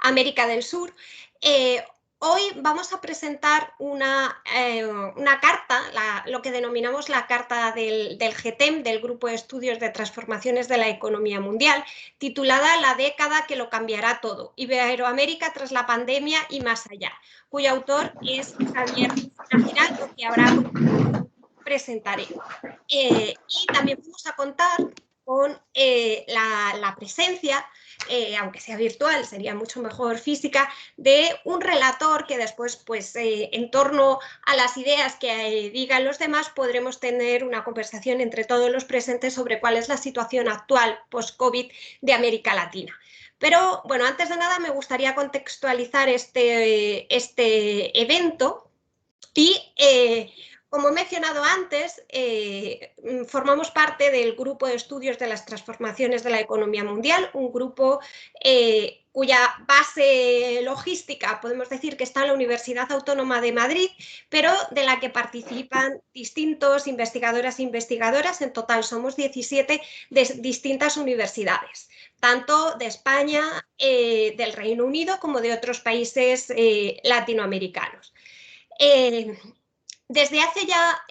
América del Sur. Hoy vamos a presentar una carta, lo que denominamos la carta del GTEM, del Grupo de Estudios de Transformaciones de la Economía Mundial, titulada La década que lo cambiará todo, Iberoamérica tras la pandemia y más allá, cuyo autor es Javier Giraldo, que ahora presentaré. Y también vamos a contar con la presencia, aunque sea virtual, sería mucho mejor física, de un relator que después, pues, en torno a las ideas que digan los demás, podremos tener una conversación entre todos los presentes sobre cuál es la situación actual post-COVID de América Latina. Pero, bueno, antes de nada me gustaría contextualizar este evento y como he mencionado antes, formamos parte del Grupo de Estudios de las Transformaciones de la Economía Mundial, un grupo cuya base logística podemos decir que está en la Universidad Autónoma de Madrid, pero de la que participan distintos investigadoras e investigadoras. En total somos 17 de distintas universidades, tanto de España, del Reino Unido, como de otros países latinoamericanos. Desde hace ya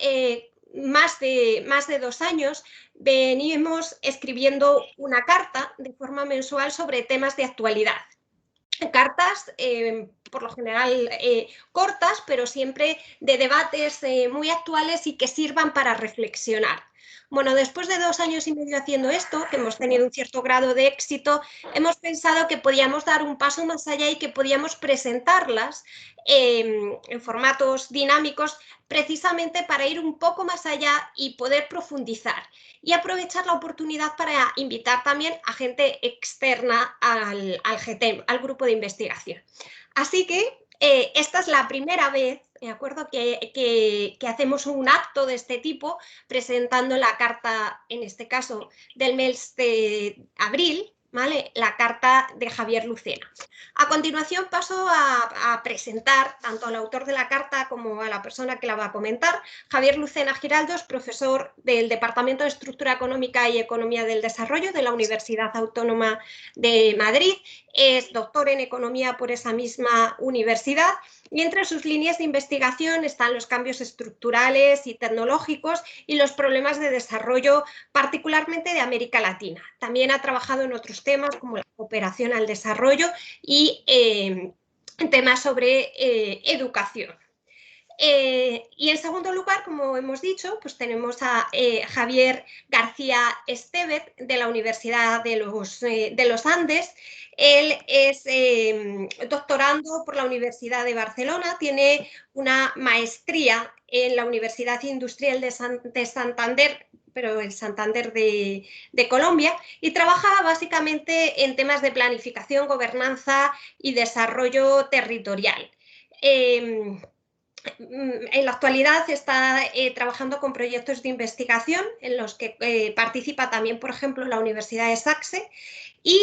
más de 2 años venimos escribiendo una carta de forma mensual sobre temas de actualidad. Cartas, por lo general, cortas, pero siempre de debates muy actuales y que sirvan para reflexionar. Bueno, después de 2 años y medio haciendo esto, que hemos tenido un cierto grado de éxito, hemos pensado que podíamos dar un paso más allá y que podíamos presentarlas en formatos dinámicos, precisamente para ir un poco más allá y poder profundizar y aprovechar la oportunidad para invitar también a gente externa al GTEM, al grupo de investigación. Así que esta es la primera vez, me acuerdo, que hacemos un acto de este tipo, presentando la carta, en este caso, del mes de abril, ¿vale? La carta de Javier Lucena. A continuación paso a presentar tanto al autor de la carta como a la persona que la va a comentar. Javier Lucena Giraldo es profesor del Departamento de Estructura Económica y Economía del Desarrollo de la Universidad Autónoma de Madrid. Es doctor en Economía por esa misma universidad y entre sus líneas de investigación están los cambios estructurales y tecnológicos y los problemas de desarrollo, particularmente de América Latina. También ha trabajado en otros temas como la cooperación al desarrollo y temas sobre educación. Y en segundo lugar, como hemos dicho, pues tenemos a Javier García Estevez de la Universidad de los Andes. Él es doctorando por la Universidad de Barcelona, tiene una maestría en la Universidad Industrial de Santander, pero el Santander de Colombia, y trabaja básicamente en temas de planificación, gobernanza y desarrollo territorial. En la actualidad está trabajando con proyectos de investigación en los que participa también, por ejemplo, la Universidad de Saxe, y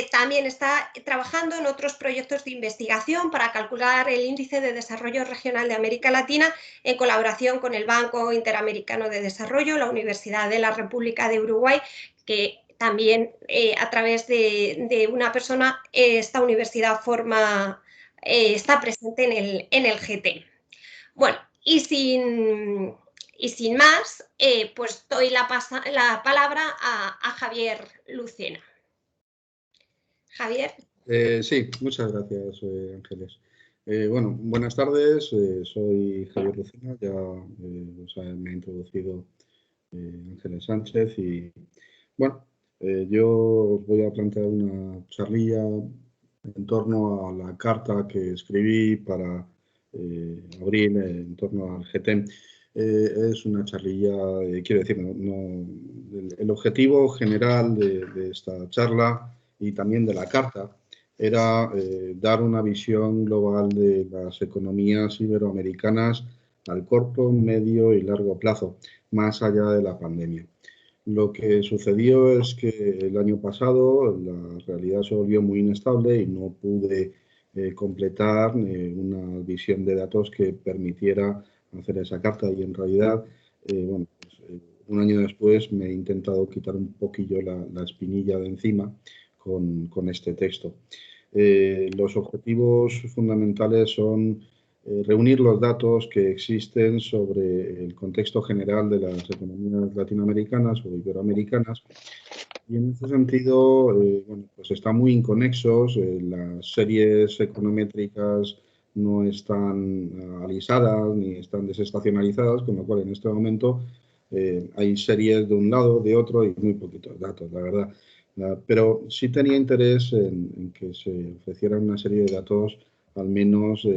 también está trabajando en otros proyectos de investigación para calcular el índice de desarrollo regional de América Latina en colaboración con el Banco Interamericano de Desarrollo, la Universidad de la República de Uruguay, que también a través de una persona esta universidad está presente en el GT. Bueno, y sin más, pues doy la palabra a Javier Lucena. Javier. Sí, muchas gracias, Ángeles. Bueno, buenas tardes, soy Javier Lucena, ya me ha introducido Ángeles Sánchez y bueno, yo os voy a plantear una charlilla en torno a la carta que escribí para abril en torno al GTEM. Es una charlilla, quiero decir, el objetivo general de esta charla y también de la carta era dar una visión global de las economías iberoamericanas al corto, medio y largo plazo, más allá de la pandemia. Lo que sucedió es que el año pasado la realidad se volvió muy inestable y no pude completar una visión de datos que permitiera hacer esa carta y en realidad, un año después me he intentado quitar un poquillo la espinilla de encima con este texto. los objetivos fundamentales son reunir los datos que existen sobre el contexto general de las economías latinoamericanas o iberoamericanas. Y en ese sentido, bueno, pues están muy inconexos, las series econométricas no están alisadas ni están desestacionalizadas, con lo cual en este momento hay series de un lado, de otro y muy poquitos datos, la verdad. Pero sí tenía interés en que se ofrecieran una serie de datos, al menos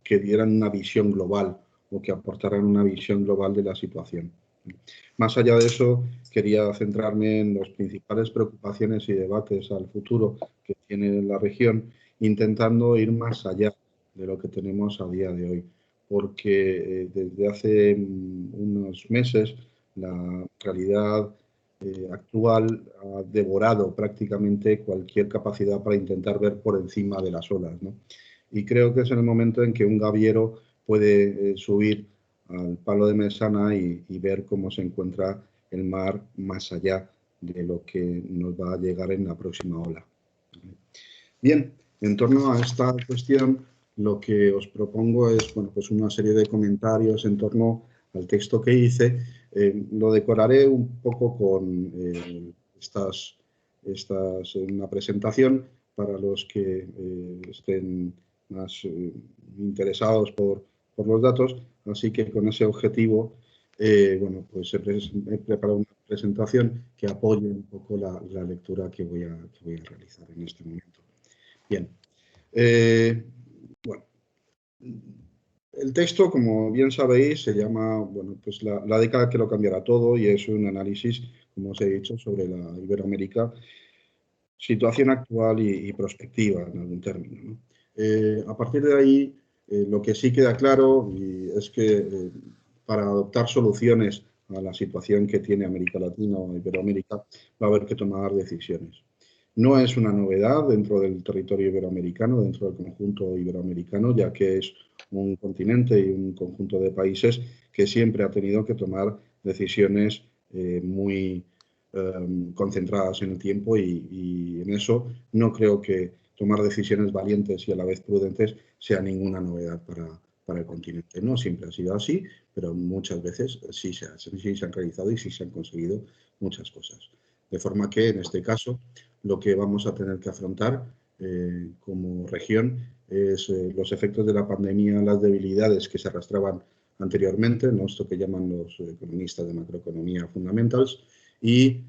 que dieran una visión global o que aportaran una visión global de la situación. Más allá de eso, quería centrarme en las principales preocupaciones y debates al futuro que tiene la región, intentando ir más allá de lo que tenemos a día de hoy, porque desde hace unos meses la realidad actual ha devorado prácticamente cualquier capacidad para intentar ver por encima de las olas, ¿no? Y creo que es en el momento en que un gaviero puede subir al palo de mesana y ver cómo se encuentra el mar más allá de lo que nos va a llegar en la próxima ola. Bien, en torno a esta cuestión, lo que os propongo es, bueno, pues una serie de comentarios en torno al texto que hice. Lo decoraré un poco con una presentación para los que estén más interesados por los datos. Así que con ese objetivo, bueno, pues he preparado una presentación que apoye un poco la lectura que voy a realizar en este momento. Bien. Bueno, el texto, como bien sabéis, se llama, bueno, pues la década que lo cambiará todo, y es un análisis, como os he dicho, sobre la Iberoamérica, situación actual y perspectiva en algún término, ¿no? A partir de ahí, lo que sí queda claro es que para adoptar soluciones a la situación que tiene América Latina o Iberoamérica, va a haber que tomar decisiones. No es una novedad dentro del territorio iberoamericano, dentro del conjunto iberoamericano, ya que es un continente y un conjunto de países que siempre ha tenido que tomar decisiones muy concentradas en el tiempo, y en eso no creo que tomar decisiones valientes y a la vez prudentes sea ninguna novedad para el continente. No siempre ha sido así, pero muchas veces sí se han realizado y sí se han conseguido muchas cosas. De forma que, en este caso, lo que vamos a tener que afrontar como región es los efectos de la pandemia, las debilidades que se arrastraban anteriormente, ¿no? Esto que llaman los economistas de macroeconomía fundamentals, y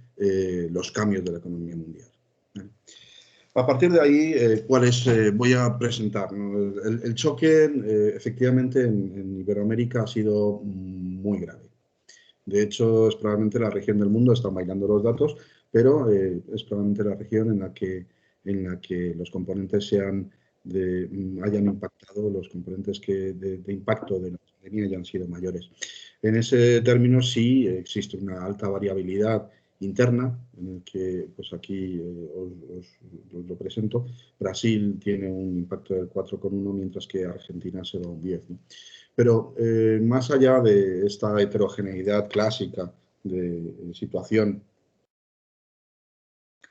los cambios de la economía mundial. A partir de ahí, ¿cuáles voy a presentar? El choque, efectivamente, en Iberoamérica ha sido muy grave. De hecho, es probablemente la región del mundo, están bailando los datos, pero es probablemente la región en la que los componentes hayan impactado, los componentes de impacto de la pandemia hayan sido mayores. En ese término sí existe una alta variabilidad interna, en el que, pues aquí os lo presento. Brasil tiene un impacto del 4,1, mientras que Argentina se va a un 10, ¿no? Pero más allá de esta heterogeneidad clásica de situación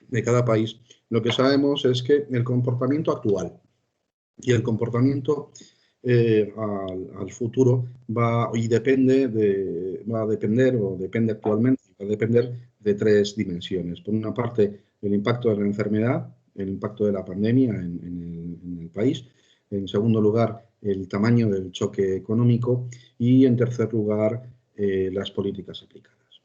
de cada país, lo que sabemos es que el comportamiento actual y el comportamiento al futuro depende actualmente, va a depender de tres dimensiones. Por una parte, el impacto de la enfermedad, el impacto de la pandemia en el país. En segundo lugar, el tamaño del choque económico. Y en tercer lugar, las políticas aplicadas.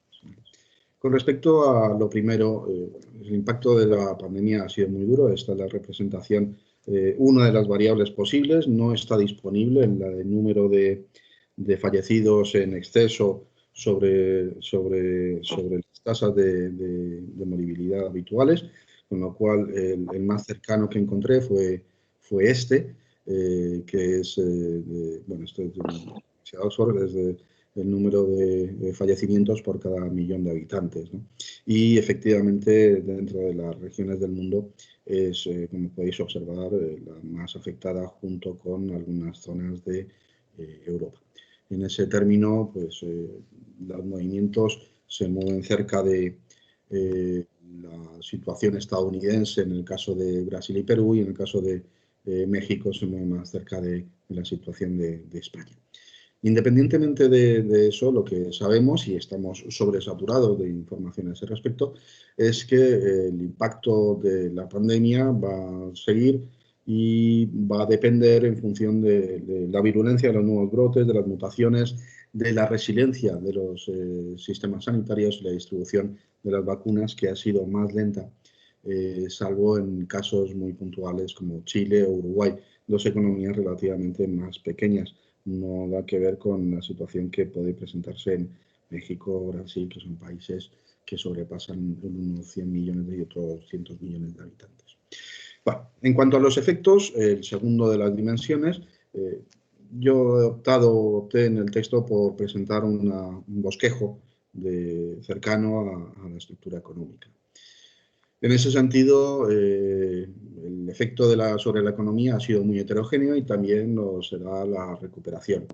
Con respecto a lo primero, el impacto de la pandemia ha sido muy duro. Esta es la representación. Una de las variables posibles no está disponible en la del número de fallecidos en exceso sobre las tasas de moribilidad habituales, con lo cual el más cercano que encontré fue este, que es, bueno, esto es de Oxford, desde el número de fallecimientos por cada millón de habitantes, ¿no? Y efectivamente, dentro de las regiones del mundo es, como podéis observar, la más afectada, junto con algunas zonas de Europa. En ese término, pues los movimientos se mueven cerca de la situación estadounidense en el caso de Brasil y Perú, y en el caso de México se mueve más cerca de la situación de España. Independientemente de eso, lo que sabemos, y estamos sobresaturados de información a ese respecto, es que el impacto de la pandemia va a seguir y va a depender en función de la virulencia de los nuevos brotes, de las mutaciones, de la resiliencia de los sistemas sanitarios y la distribución de las vacunas, que ha sido más lenta, salvo en casos muy puntuales como Chile o Uruguay, dos economías relativamente más pequeñas. No da que ver con la situación que puede presentarse en México o Brasil, que son países que sobrepasan unos 100 millones y otros cientos millones de habitantes. Bueno, en cuanto a los efectos, el segundo de las dimensiones, yo opté en el texto por presentar un bosquejo cercano a la estructura económica. En ese sentido, el efecto sobre la economía ha sido muy heterogéneo y también lo será la recuperación.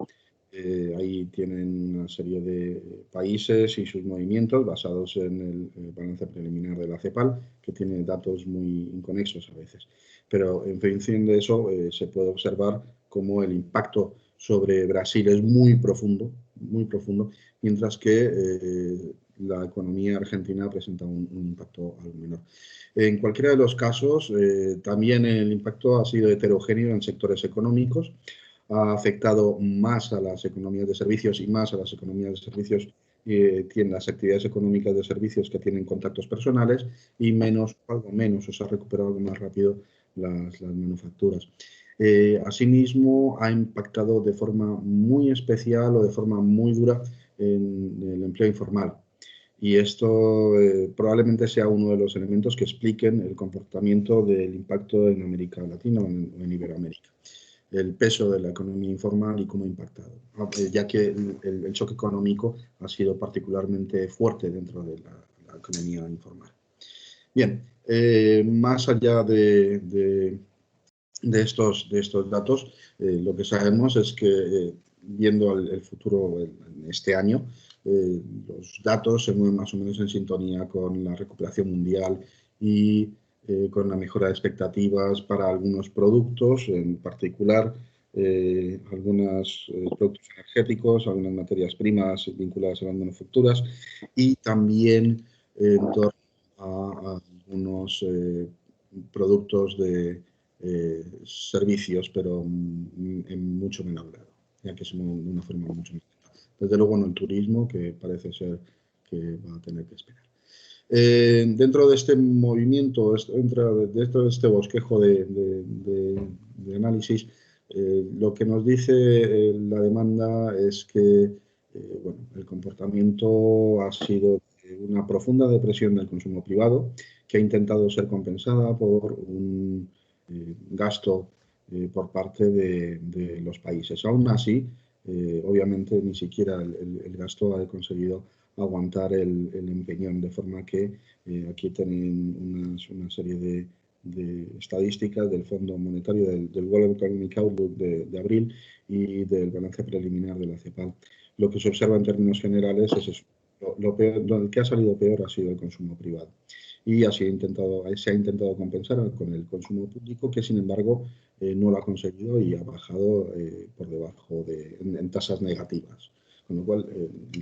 Ahí tienen una serie de países y sus movimientos basados en el balance preliminar de la CEPAL, que tiene datos muy inconexos a veces. Pero en función de eso se puede observar cómo el impacto sobre Brasil es muy profundo, mientras que la economía argentina presenta un impacto algo menor. En cualquiera de los casos, también el impacto ha sido heterogéneo en sectores económicos, ha afectado más a las economías de servicios y más a las economías de servicios tienen las actividades económicas de servicios que tienen contactos personales y algo menos, o se ha recuperado algo más rápido las manufacturas. Asimismo, ha impactado de forma muy especial o de forma muy dura en el empleo informal. Y esto probablemente sea uno de los elementos que expliquen el comportamiento del impacto en América Latina o en Iberoamérica. El peso de la economía informal y cómo ha impactado, ya que el choque económico ha sido particularmente fuerte dentro de la economía informal. Bien, más allá de estos datos, lo que sabemos es que viendo el futuro en este año, los datos se mueven más o menos en sintonía con la recuperación mundial y con la mejora de expectativas para algunos productos, en particular algunos productos energéticos, algunas materias primas vinculadas a las manufacturas y también en torno a algunos productos de servicios, pero en mucho menor grado, ya que es de una forma mucho más lenta. Desde luego, el turismo, que parece ser que va a tener que esperar. Dentro de este movimiento, dentro de este bosquejo de análisis, lo que nos dice la demanda es que el comportamiento ha sido una profunda depresión del consumo privado, que ha intentado ser compensada por un gasto por parte de los países. Aún así, obviamente, ni siquiera el gasto ha conseguido aguantar el empeñón, de forma que aquí tienen una serie de estadísticas del Fondo Monetario, del World Economic Outlook de abril y del balance preliminar de la CEPAL. Lo que se observa en términos generales es eso. Lo que ha salido peor ha sido el consumo privado. Y así se ha intentado compensar con el consumo público, que sin embargo no lo ha conseguido y ha bajado por debajo en tasas negativas. Con lo cual,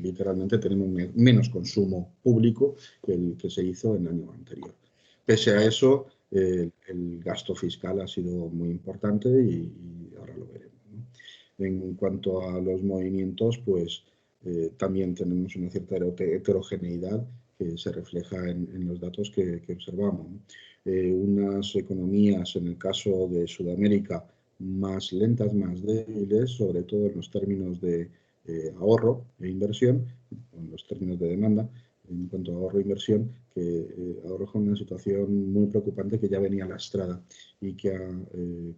literalmente tenemos menos consumo público que el que se hizo en el año anterior. Pese a eso, el gasto fiscal ha sido muy importante y ahora lo veremos, ¿no? En cuanto a los movimientos, pues también tenemos una cierta heterogeneidad que se refleja en los datos que observamos, ¿no? Unas economías, en el caso de Sudamérica, más lentas, más débiles, sobre todo en los términos de ahorro e inversión, en los términos de demanda, en cuanto a ahorro e inversión, que arroja una situación muy preocupante que ya venía lastrada y que ha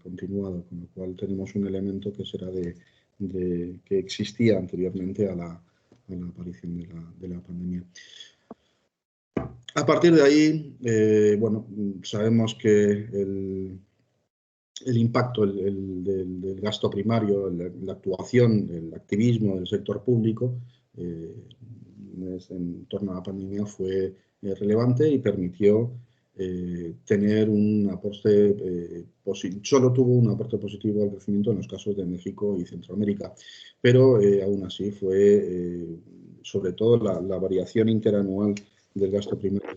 continuado, con lo cual tenemos un elemento que será que existía anteriormente a la aparición de la pandemia. A partir de ahí, sabemos que el impacto del gasto primario, la actuación, el activismo del sector público en torno a la pandemia fue relevante y permitió tener un aporte solo tuvo un aporte positivo al crecimiento en los casos de México y Centroamérica, pero aún así fue sobre todo la variación interanual del gasto primario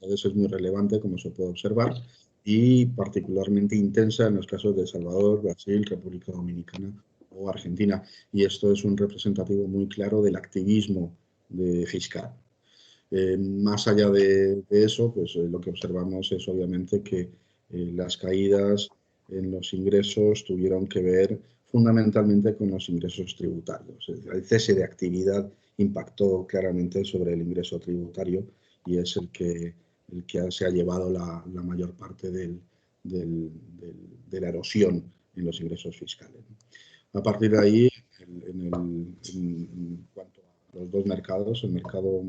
es muy relevante, como se puede observar, y particularmente intensa en los casos de El Salvador, Brasil, República Dominicana o Argentina. Y esto es un representativo muy claro del activismo fiscal. Más allá de eso, pues lo que observamos es obviamente que las caídas en los ingresos tuvieron que ver fundamentalmente con los ingresos tributarios. El cese de actividad impactó claramente sobre el ingreso tributario y es el que se ha llevado la mayor parte de la erosión en los ingresos fiscales. A partir de ahí, en cuanto a los dos mercados, el mercado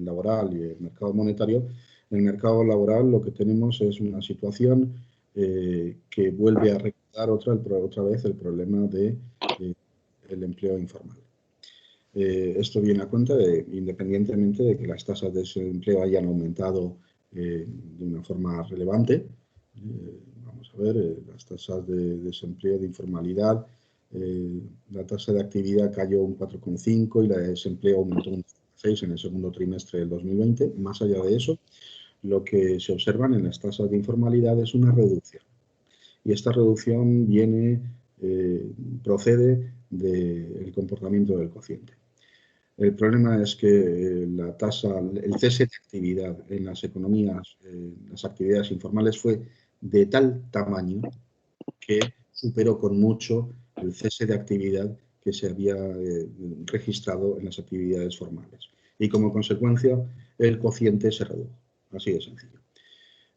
laboral y el mercado monetario, en el mercado laboral lo que tenemos es una situación que vuelve a recordar otra vez el problema del empleo informal. Esto viene a cuenta independientemente de que las tasas de desempleo hayan aumentado de una forma relevante. Vamos a ver, las tasas de desempleo, de informalidad, la tasa de actividad cayó un 4,5 y la de desempleo aumentó un 6 en el segundo trimestre del 2020. Más allá de eso, lo que se observan en las tasas de informalidad es una reducción. Y esta reducción procede del comportamiento del cociente. El problema es que el cese de actividad en las economías, las actividades informales fue de tal tamaño que superó con mucho el cese de actividad que se había registrado en las actividades formales. Y como consecuencia, el cociente se redujo. Así de sencillo.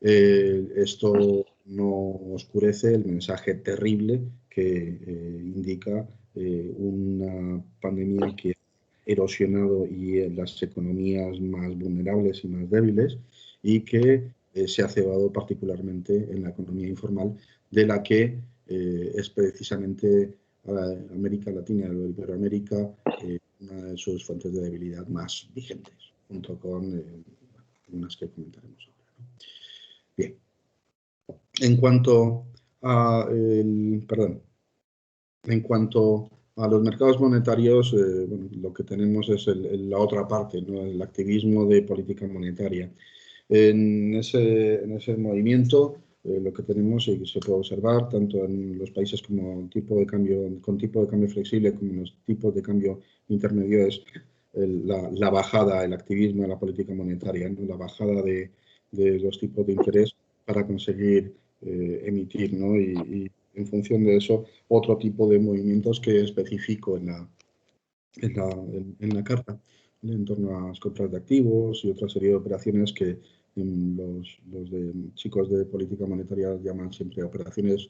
Esto no oscurece el mensaje terrible que indica una pandemia que erosionado y las economías más vulnerables y más débiles y que se ha cebado particularmente en la economía informal, de la que es precisamente América Latina o Iberoamérica una de sus fuentes de debilidad más vigentes, junto con unas que comentaremos ahora, ¿no? Bien, en cuanto a los mercados monetarios, bueno, lo que tenemos es la otra parte, ¿no? El activismo de política monetaria. En ese movimiento, lo que tenemos y se puede observar tanto en los países con tipo de cambio flexible como en los tipos de cambio intermedio es la bajada, el activismo de la política monetaria, ¿no? La bajada de los tipos de interés para conseguir emitir, ¿no? Y en función de eso, otro tipo de movimientos que especifico en la carta, ¿vale? En torno a las compras de activos y otra serie de operaciones que los chicos de política monetaria llaman siempre operaciones,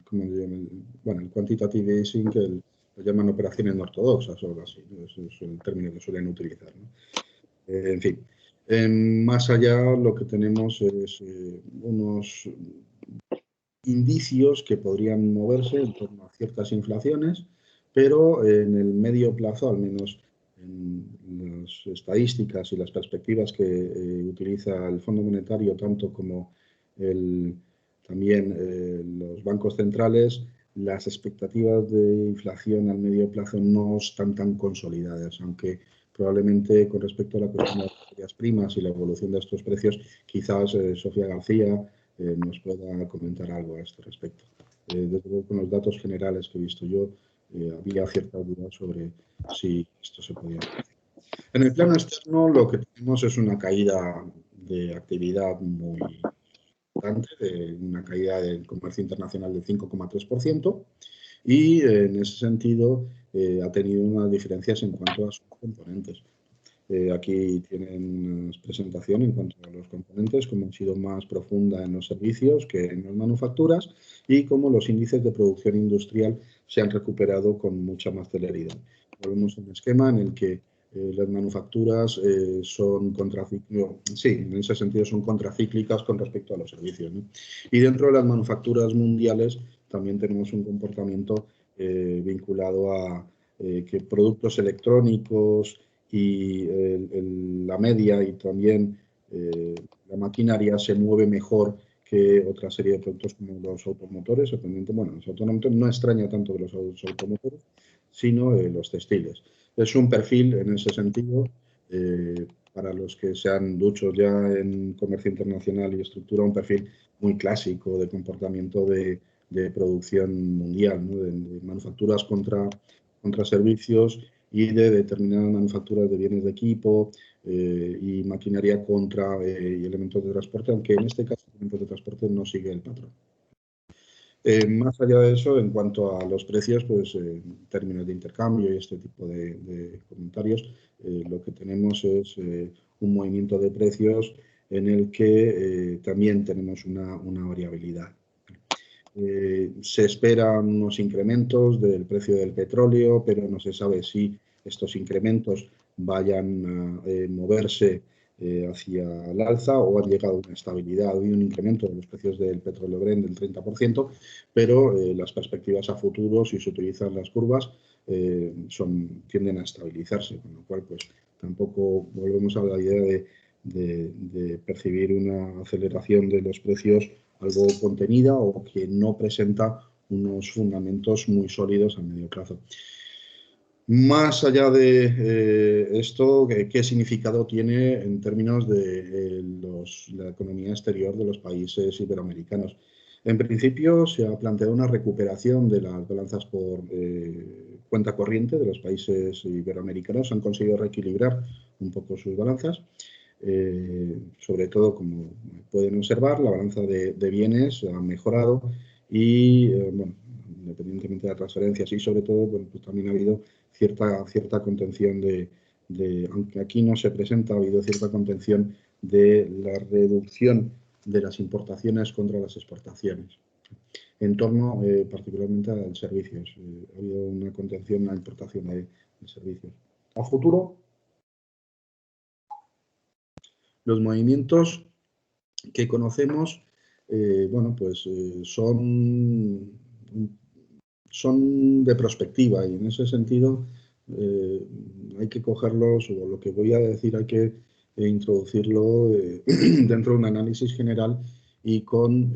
como el quantitative easing, que lo llaman operaciones no ortodoxas o algo así, ¿no? Ese es el término que suelen utilizar, ¿no? En fin, más allá lo que tenemos es unos indicios que podrían moverse en torno a ciertas inflaciones, pero en el medio plazo, al menos en las estadísticas y las perspectivas que utiliza el Fondo Monetario, tanto como también los bancos centrales, las expectativas de inflación al medio plazo no están tan consolidadas, aunque probablemente con respecto a la cuestión de las materias primas y la evolución de estos precios, quizás Sofía García nos pueda comentar algo a este respecto. Desde luego, con los datos generales que he visto yo, había cierta duda sobre si esto se podía hacer. En el plano externo, lo que tenemos es una caída de actividad muy importante, una caída del comercio internacional del 5,3%, y en ese sentido ha tenido unas diferencias en cuanto a sus componentes. Aquí tienen una presentación en cuanto a los componentes, cómo han sido más profunda en los servicios que en las manufacturas y cómo los índices de producción industrial se han recuperado con mucha más celeridad. Volvemos a un esquema en el que las manufacturas son contracíclicas, sí, en ese sentido son contracíclicas con respecto a los servicios, ¿no? Y dentro de las manufacturas mundiales también tenemos un comportamiento vinculado a que productos electrónicos y la media y también la maquinaria se mueve mejor que otra serie de productos como los automotores, sorprendente. Bueno, los automotores no extraña tanto de los automotores, sino los textiles. Es un perfil en ese sentido, para los que sean duchos ya en comercio internacional y estructura, un perfil muy clásico de comportamiento de producción mundial, ¿no? de manufacturas contra servicios y de determinadas manufacturas de bienes de equipo y maquinaria contra y elementos de transporte, aunque en este caso elementos de transporte no sigue el patrón. Más allá de eso, en cuanto a los precios, pues en términos de intercambio y este tipo de comentarios, lo que tenemos es un movimiento de precios en el que también tenemos una variabilidad. Se esperan unos incrementos del precio del petróleo, pero no se sabe si estos incrementos vayan a moverse hacia el alza o han llegado a una estabilidad. Ha habido un incremento de los precios del petróleo Brent del 30%, pero las perspectivas a futuro, si se utilizan las curvas, tienden a estabilizarse, con lo cual pues tampoco volvemos a la idea de percibir una aceleración de los precios algo contenida o que no presenta unos fundamentos muy sólidos a medio plazo. Más allá de esto, ¿qué significado tiene en términos de la economía exterior de los países iberoamericanos? En principio, se ha planteado una recuperación de las balanzas por cuenta corriente de los países iberoamericanos. Han conseguido reequilibrar un poco sus balanzas. Sobre todo, como pueden observar, la balanza de bienes ha mejorado y, bueno, independientemente de las transferencias y sobre todo, bueno, pues también ha habido cierta contención aunque aquí no se presenta, ha habido cierta contención de la reducción de las importaciones contra las exportaciones, en torno particularmente a servicios. Ha habido una contención en la importación de servicios. A futuro, los movimientos que conocemos, bueno, pues son de prospectiva y en ese sentido hay que cogerlos, o lo que voy a decir hay que introducirlo dentro de un análisis general y con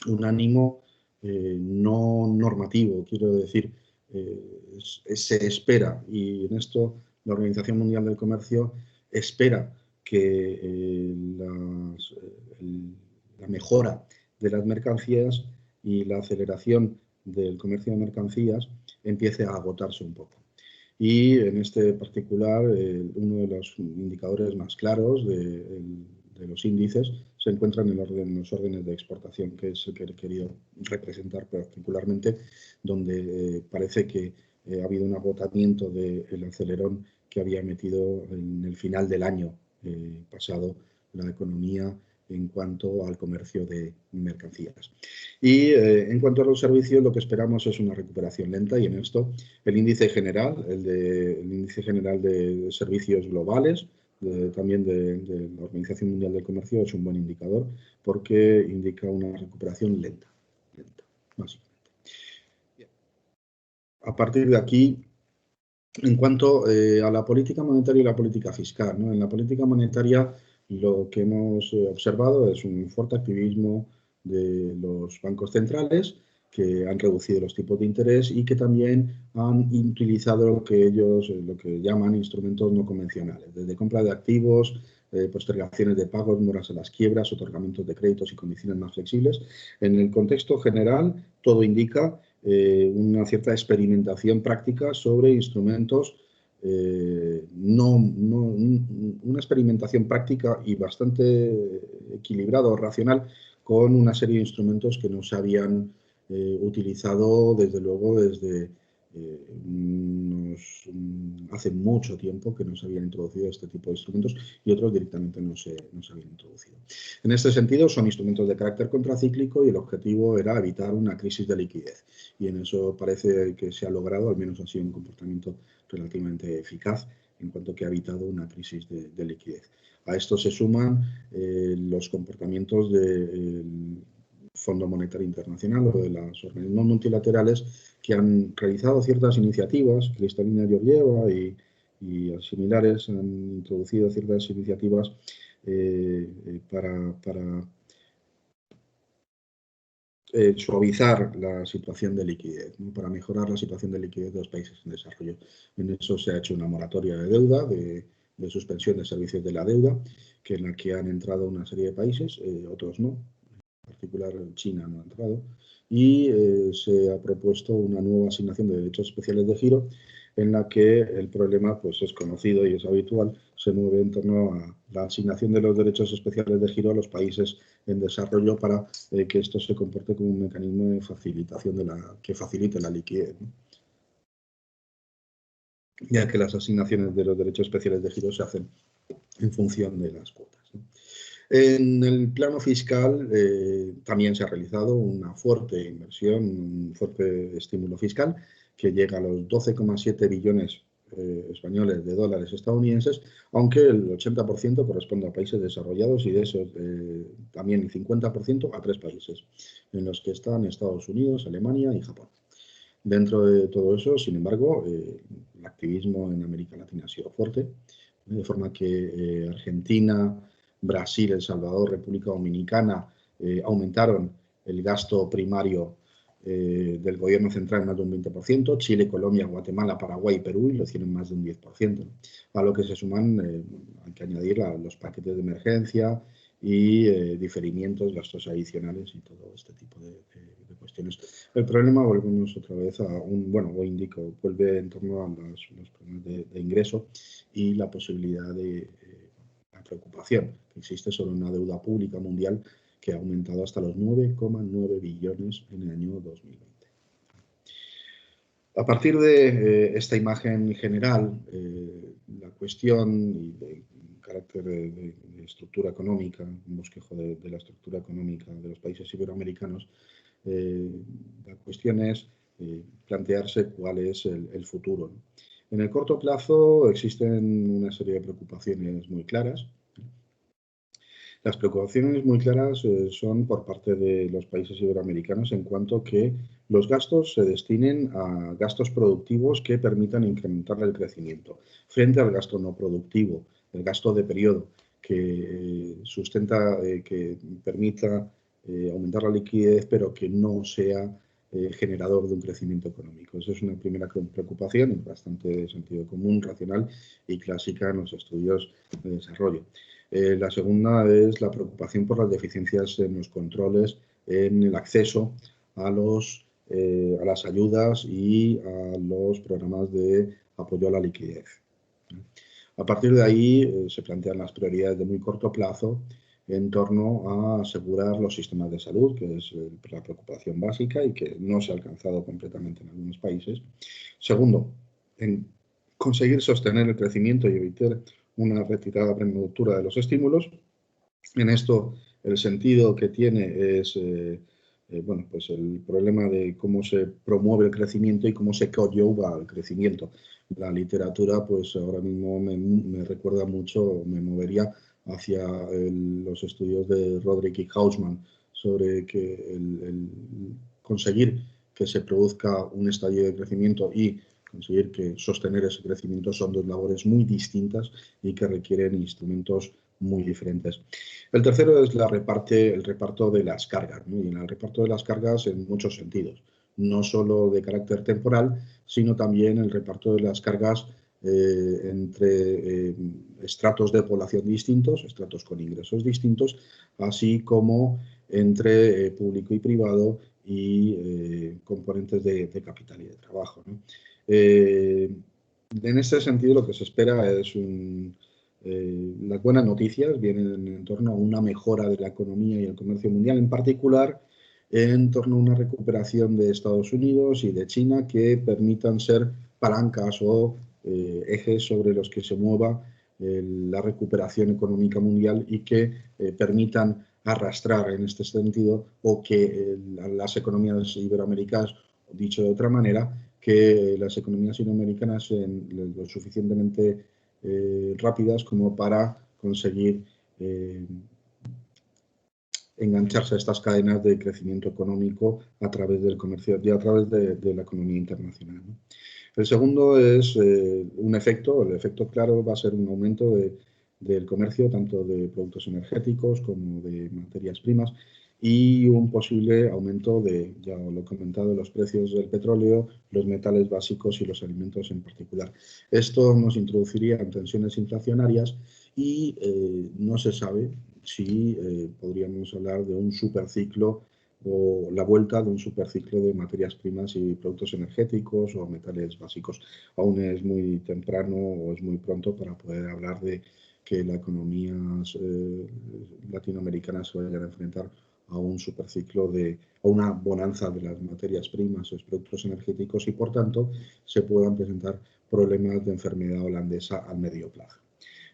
un ánimo no normativo, quiero decir, se espera, y en esto la Organización Mundial del Comercio espera que la mejora de las mercancías y la aceleración del comercio de mercancías empiece a agotarse un poco. Y en este particular, uno de los indicadores más claros de los índices se encuentra en los órdenes de exportación, que es el que he querido representar particularmente, donde parece que ha habido un agotamiento del acelerón que había metido en el final del año pasado la economía en cuanto al comercio de mercancías. Y en cuanto a los servicios, lo que esperamos es una recuperación lenta, y en esto el índice general, el índice general de servicios globales, también de la Organización Mundial del Comercio, es un buen indicador porque indica una recuperación lenta, básicamente. A partir de aquí, en cuanto a la política monetaria y la política fiscal, ¿no? En la política monetaria lo que hemos observado es un fuerte activismo de los bancos centrales que han reducido los tipos de interés y que también han utilizado lo que ellos lo que llaman instrumentos no convencionales, desde compra de activos, postergaciones de pagos, moras a las quiebras, otorgamientos de créditos y condiciones más flexibles. En el contexto general, todo indica una cierta experimentación práctica sobre instrumentos, una experimentación práctica y bastante equilibrada o racional con una serie de instrumentos que no se habían utilizado desde luego desde hace mucho tiempo que no se habían introducido este tipo de instrumentos y otros directamente no se habían introducido. En este sentido, son instrumentos de carácter contracíclico y el objetivo era evitar una crisis de liquidez. Y en eso parece que se ha logrado, al menos ha sido un comportamiento relativamente eficaz en cuanto que ha evitado una crisis de liquidez. A esto se suman los comportamientos del Fondo Monetario Internacional o de los organismos multilaterales que han realizado ciertas iniciativas, Kristalina Georgieva y y similares han introducido ciertas iniciativas para suavizar la situación de liquidez, ¿no? Para mejorar la situación de liquidez de los países en desarrollo. En eso se ha hecho una moratoria de deuda, de suspensión de servicios de la deuda, en la que han entrado una serie de países, otros no, en particular China no ha entrado, y se ha propuesto una nueva asignación de derechos especiales de giro, en la que el problema pues, es conocido y es habitual, se mueve en torno a la asignación de los derechos especiales de giro a los países en desarrollo para que esto se comporte como un mecanismo de facilitación que facilite la liquidez, ¿no? Ya que las asignaciones de los derechos especiales de giro se hacen en función de las cuotas, ¿no? En el plano fiscal también se ha realizado una fuerte inversión, un fuerte estímulo fiscal que llega a los 12,7 billones españoles de dólares estadounidenses, aunque el 80% corresponde a países desarrollados y de esos también el 50% a 3 países, en los que están Estados Unidos, Alemania y Japón. Dentro de todo eso, sin embargo, el activismo en América Latina ha sido fuerte, de forma que Argentina, Brasil, El Salvador, República Dominicana aumentaron el gasto primario del gobierno central en más de un 20%, Chile, Colombia, Guatemala, Paraguay y Perú lo hicieron más de un 10%, a lo que se suman, hay que añadir los paquetes de emergencia y diferimientos, gastos adicionales y todo este tipo de cuestiones. El problema, volvemos otra vez a vuelve en torno a los problemas de ingreso y la posibilidad de la preocupación que existe sobre una deuda pública mundial que ha aumentado hasta los 9,9 billones en el año 2020. A partir de esta imagen general, la cuestión de carácter de estructura económica, un bosquejo de la estructura económica de los países iberoamericanos, la cuestión es plantearse cuál es el futuro, ¿no? En el corto plazo existen una serie de preocupaciones muy claras. Las preocupaciones muy claras son por parte de los países iberoamericanos en cuanto que los gastos se destinen a gastos productivos que permitan incrementar el crecimiento, frente al gasto no productivo, el gasto de periodo, que sustenta, que permita aumentar la liquidez, pero que no sea generador de un crecimiento económico. Esa es una primera preocupación, bastante de sentido común, racional y clásica en los estudios de desarrollo. La segunda es la preocupación por las deficiencias en los controles, en el acceso a las ayudas y a los programas de apoyo a la liquidez. A partir de ahí se plantean las prioridades de muy corto plazo en torno a asegurar los sistemas de salud, que es la preocupación básica y que no se ha alcanzado completamente en algunos países. Segundo, en conseguir sostener el crecimiento y evitar una retirada prematura de los estímulos. En esto, el sentido que tiene es pues el problema de cómo se promueve el crecimiento y cómo se coadyuva al crecimiento. La literatura, pues ahora mismo me recuerda mucho, me movería hacia los estudios de Roderick y Hausman sobre que el conseguir que se produzca un estadio de crecimiento y conseguir que sostener ese crecimiento son dos labores muy distintas y que requieren instrumentos muy diferentes. El tercero es el reparto de las cargas, ¿no? Y en el reparto de las cargas en muchos sentidos, no solo de carácter temporal, sino también el reparto de las cargas entre estratos de población distintos, estratos con ingresos distintos, así como entre público y privado y componentes de capital y de trabajo, ¿no? En ese sentido, lo que se espera es las buenas noticias vienen en torno a una mejora de la economía y el comercio mundial, en particular en torno a una recuperación de Estados Unidos y de China que permitan ser palancas o ejes sobre los que se mueva la recuperación económica mundial y que permitan arrastrar en este sentido o que las economías iberoamericanas, dicho de otra manera, que las economías iberoamericanas sean lo suficientemente rápidas como para conseguir engancharse a estas cadenas de crecimiento económico a través del comercio y a través de la economía internacional, ¿no? El segundo es un efecto, el efecto claro va a ser un aumento del comercio, tanto de productos energéticos como de materias primas, y un posible aumento de, ya lo he comentado, los precios del petróleo, los metales básicos y los alimentos en particular. Esto nos introduciría en tensiones inflacionarias y no se sabe si podríamos hablar de un superciclo o la vuelta de un superciclo de materias primas y productos energéticos o metales básicos. Aún es muy temprano o es muy pronto para poder hablar de que la economía latinoamericana se vaya a enfrentar a un superciclo a una bonanza de las materias primas o los productos energéticos y, por tanto, se puedan presentar problemas de enfermedad holandesa al medio plazo.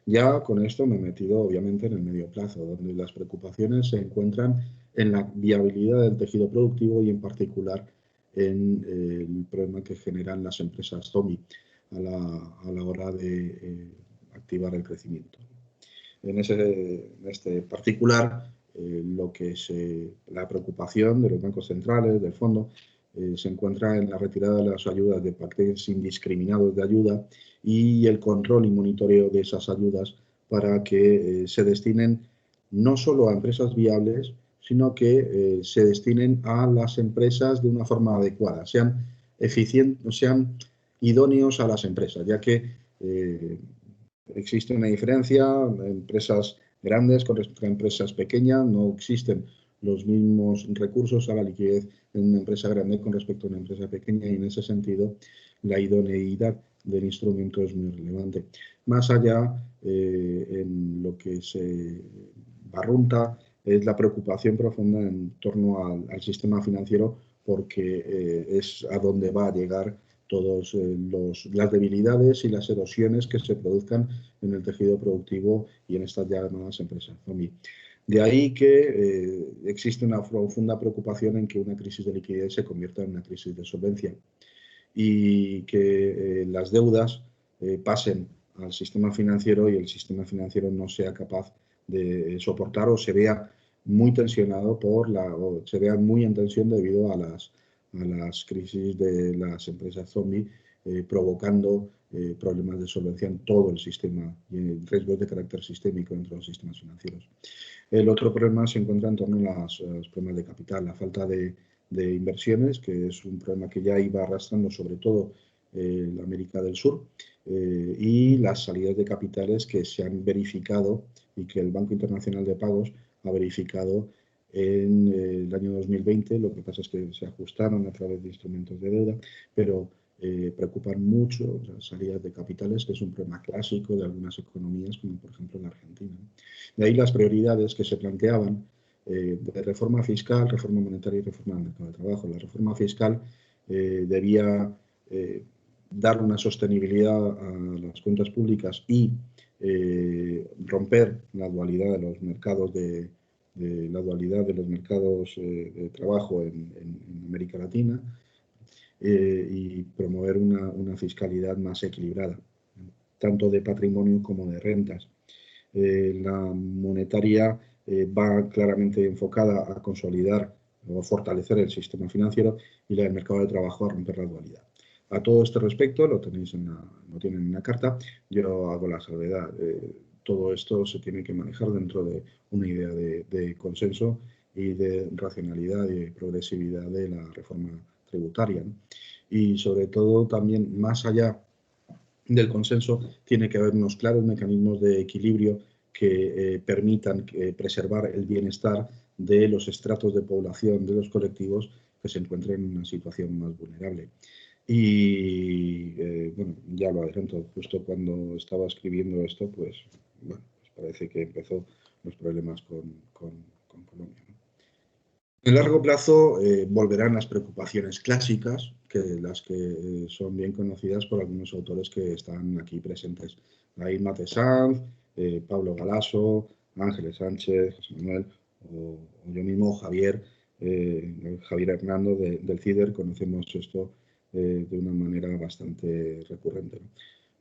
Ya con esto me he metido, obviamente, en el medio plazo, donde las preocupaciones se encuentran en la viabilidad del tejido productivo y, en particular, en el problema que generan las empresas zombie a la hora de activar el crecimiento. En este particular, la preocupación de los bancos centrales, del fondo, se encuentra en la retirada de las ayudas de paquetes indiscriminados de ayuda y el control y monitoreo de esas ayudas para que se destinen no solo a empresas viables, sino que se destinen a las empresas de una forma adecuada, sean eficientes, sean idóneos a las empresas, ya que existe una diferencia, empresas grandes con respecto a empresas pequeñas, no existen los mismos recursos a la liquidez en una empresa grande con respecto a una empresa pequeña, y en ese sentido la idoneidad del instrumento es muy relevante. Más allá, en lo que se barrunta es la preocupación profunda en torno al sistema financiero, porque es a donde va a llegar todas las debilidades y las erosiones que se produzcan en el tejido productivo y en estas llamadas empresas zombie. De ahí que existe una profunda preocupación en que una crisis de liquidez se convierta en una crisis de solvencia y que las deudas pasen al sistema financiero y el sistema financiero no sea capaz de soportar o se vea muy tensionado o se vea muy en tensión debido a las crisis de las empresas zombie, provocando problemas de solvencia en todo el sistema y riesgos de carácter sistémico dentro de los sistemas financieros. El otro problema se encuentra en torno a los problemas de capital, la falta de inversiones, que es un problema que ya iba arrastrando sobre todo la América del Sur, y las salidas de capitales que se han verificado y que el Banco Internacional de Pagos ha verificado en el año 2020. Lo que pasa es que se ajustaron a través de instrumentos de deuda, pero preocupan mucho las salidas de capitales, que es un problema clásico de algunas economías, como por ejemplo en Argentina. De ahí las prioridades que se planteaban de reforma fiscal, reforma monetaria y reforma del mercado de trabajo. La reforma fiscal debía dar una sostenibilidad a las cuentas públicas y romper la dualidad de los mercados de trabajo en América Latina, y promover una fiscalidad más equilibrada, tanto de patrimonio como de rentas. La monetaria va claramente enfocada a consolidar o fortalecer el sistema financiero, y la del mercado de trabajo a romper la dualidad. A todo este respecto, lo tienen en la carta, yo hago la salvedad. Todo esto se tiene que manejar dentro de una idea de consenso y de racionalidad y progresividad de la reforma tributaria, ¿no? Y sobre todo también, más allá del consenso, tiene que haber unos claros mecanismos de equilibrio que permitan preservar el bienestar de los estratos de población, de los colectivos que se encuentren en una situación más vulnerable. Y bueno, ya lo adelanto, justo cuando estaba escribiendo esto, pues parece que empezó los problemas con Colombia, ¿no? En largo plazo volverán las preocupaciones clásicas, las que son bien conocidas por algunos autores que están aquí presentes. Ahí Mate Sanz, Pablo Galasso, Ángeles Sánchez, José Manuel, o yo mismo, Javier Hernando del CIDER. Conocemos esto de una manera bastante recurrente,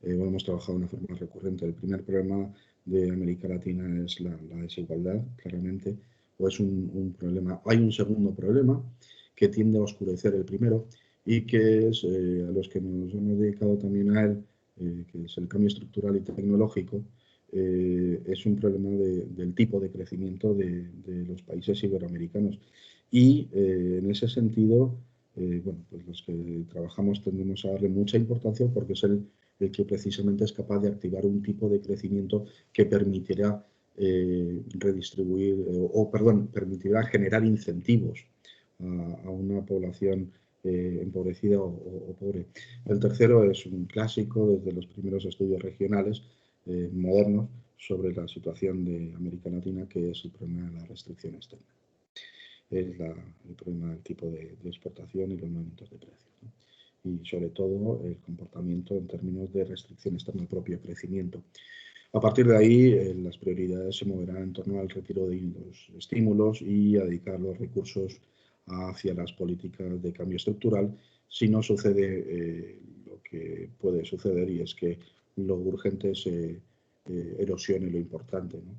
¿no? Hemos trabajado de una forma recurrente. El primer problema de América Latina es la desigualdad, claramente. o es un problema. Hay un segundo problema que tiende a oscurecer el primero y que es a los que nos hemos dedicado también a él, que es el cambio estructural y tecnológico. Es un problema del tipo de crecimiento de los países iberoamericanos. Y en ese sentido, bueno, pues los que trabajamos tendemos a darle mucha importancia porque es el que precisamente es capaz de activar un tipo de crecimiento que permitirá redistribuir, permitirá generar incentivos a una población empobrecida o pobre. El tercero es un clásico desde los primeros estudios regionales modernos sobre la situación de América Latina, que es el problema de la restricción externa. Es el problema del tipo de exportación y los movimientos de precios, ¿no? Y sobre todo el comportamiento en términos de restricción externa al propio crecimiento. A partir de ahí, las prioridades se moverán en torno al retiro de los estímulos y a dedicar los recursos hacia las políticas de cambio estructural, si no sucede lo que puede suceder, y es que lo urgente se erosione lo importante, ¿no?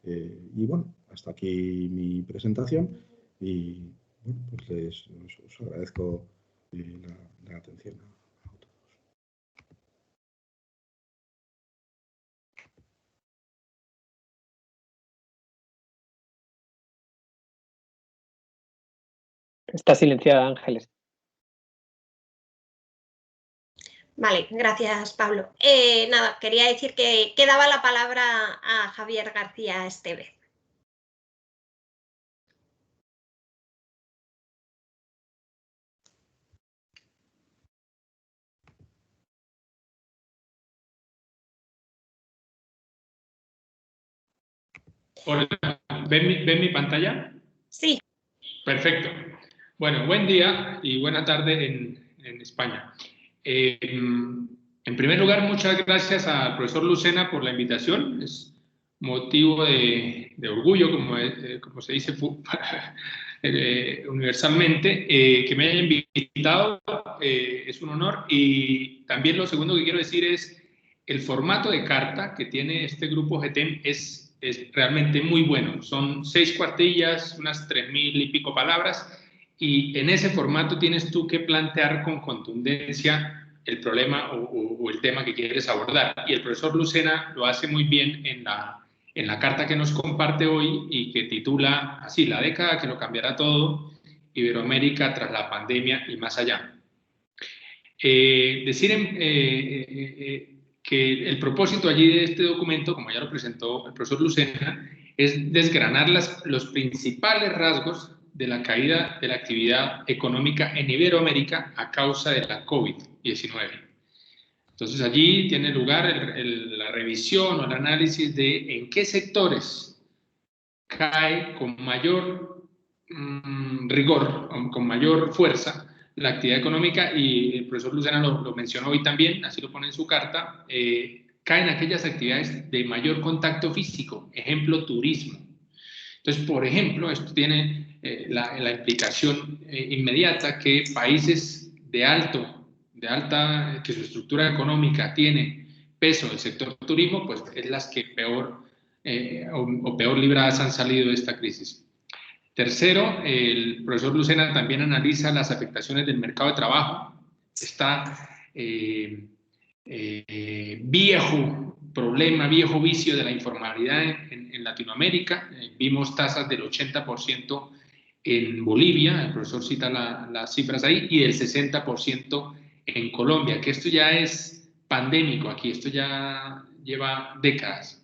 Y bueno, hasta aquí mi presentación y bueno, pues os agradezco la atención a todos. Está silenciada, Ángeles. Vale, gracias, Pablo. Nada, quería decir que daba la palabra a Javier García Estevez. Hola, ¿ven mi pantalla? Sí. Perfecto. Bueno, buen día y buena tarde en España. En primer lugar, muchas gracias al profesor Lucena por la invitación. Es motivo de orgullo, como se dice universalmente, que me haya invitado. Es un honor. Y también lo segundo que quiero decir es el formato de carta que tiene este grupo GTEM es realmente muy bueno. Son 6 cuartillas, unas 3.000 y pico palabras, y en ese formato tienes tú que plantear con contundencia el problema o el tema que quieres abordar. Y el profesor Lucena lo hace muy bien en la carta que nos comparte hoy y que titula así: La década que lo cambiará todo, Iberoamérica tras la pandemia y más allá. Que el propósito allí de este documento, como ya lo presentó el profesor Lucena, es desgranar los principales rasgos de la caída de la actividad económica en Iberoamérica a causa de la COVID-19. Entonces allí tiene lugar la revisión o el análisis de en qué sectores cae con mayor rigor, con mayor fuerza la actividad económica, y el profesor Lucena lo mencionó hoy también, así lo pone en su carta. Caen aquellas actividades de mayor contacto físico, ejemplo, turismo. Entonces, por ejemplo, esto tiene la implicación inmediata que países que su estructura económica tiene peso del sector turismo, pues es las que peor libradas han salido de esta crisis. Tercero, el profesor Lucena también analiza las afectaciones del mercado de trabajo. Está viejo vicio de la informalidad en Latinoamérica. Vimos tasas del 80% en Bolivia, el profesor cita las cifras ahí, y del 60% en Colombia, que esto ya es pandémico aquí, esto ya lleva décadas.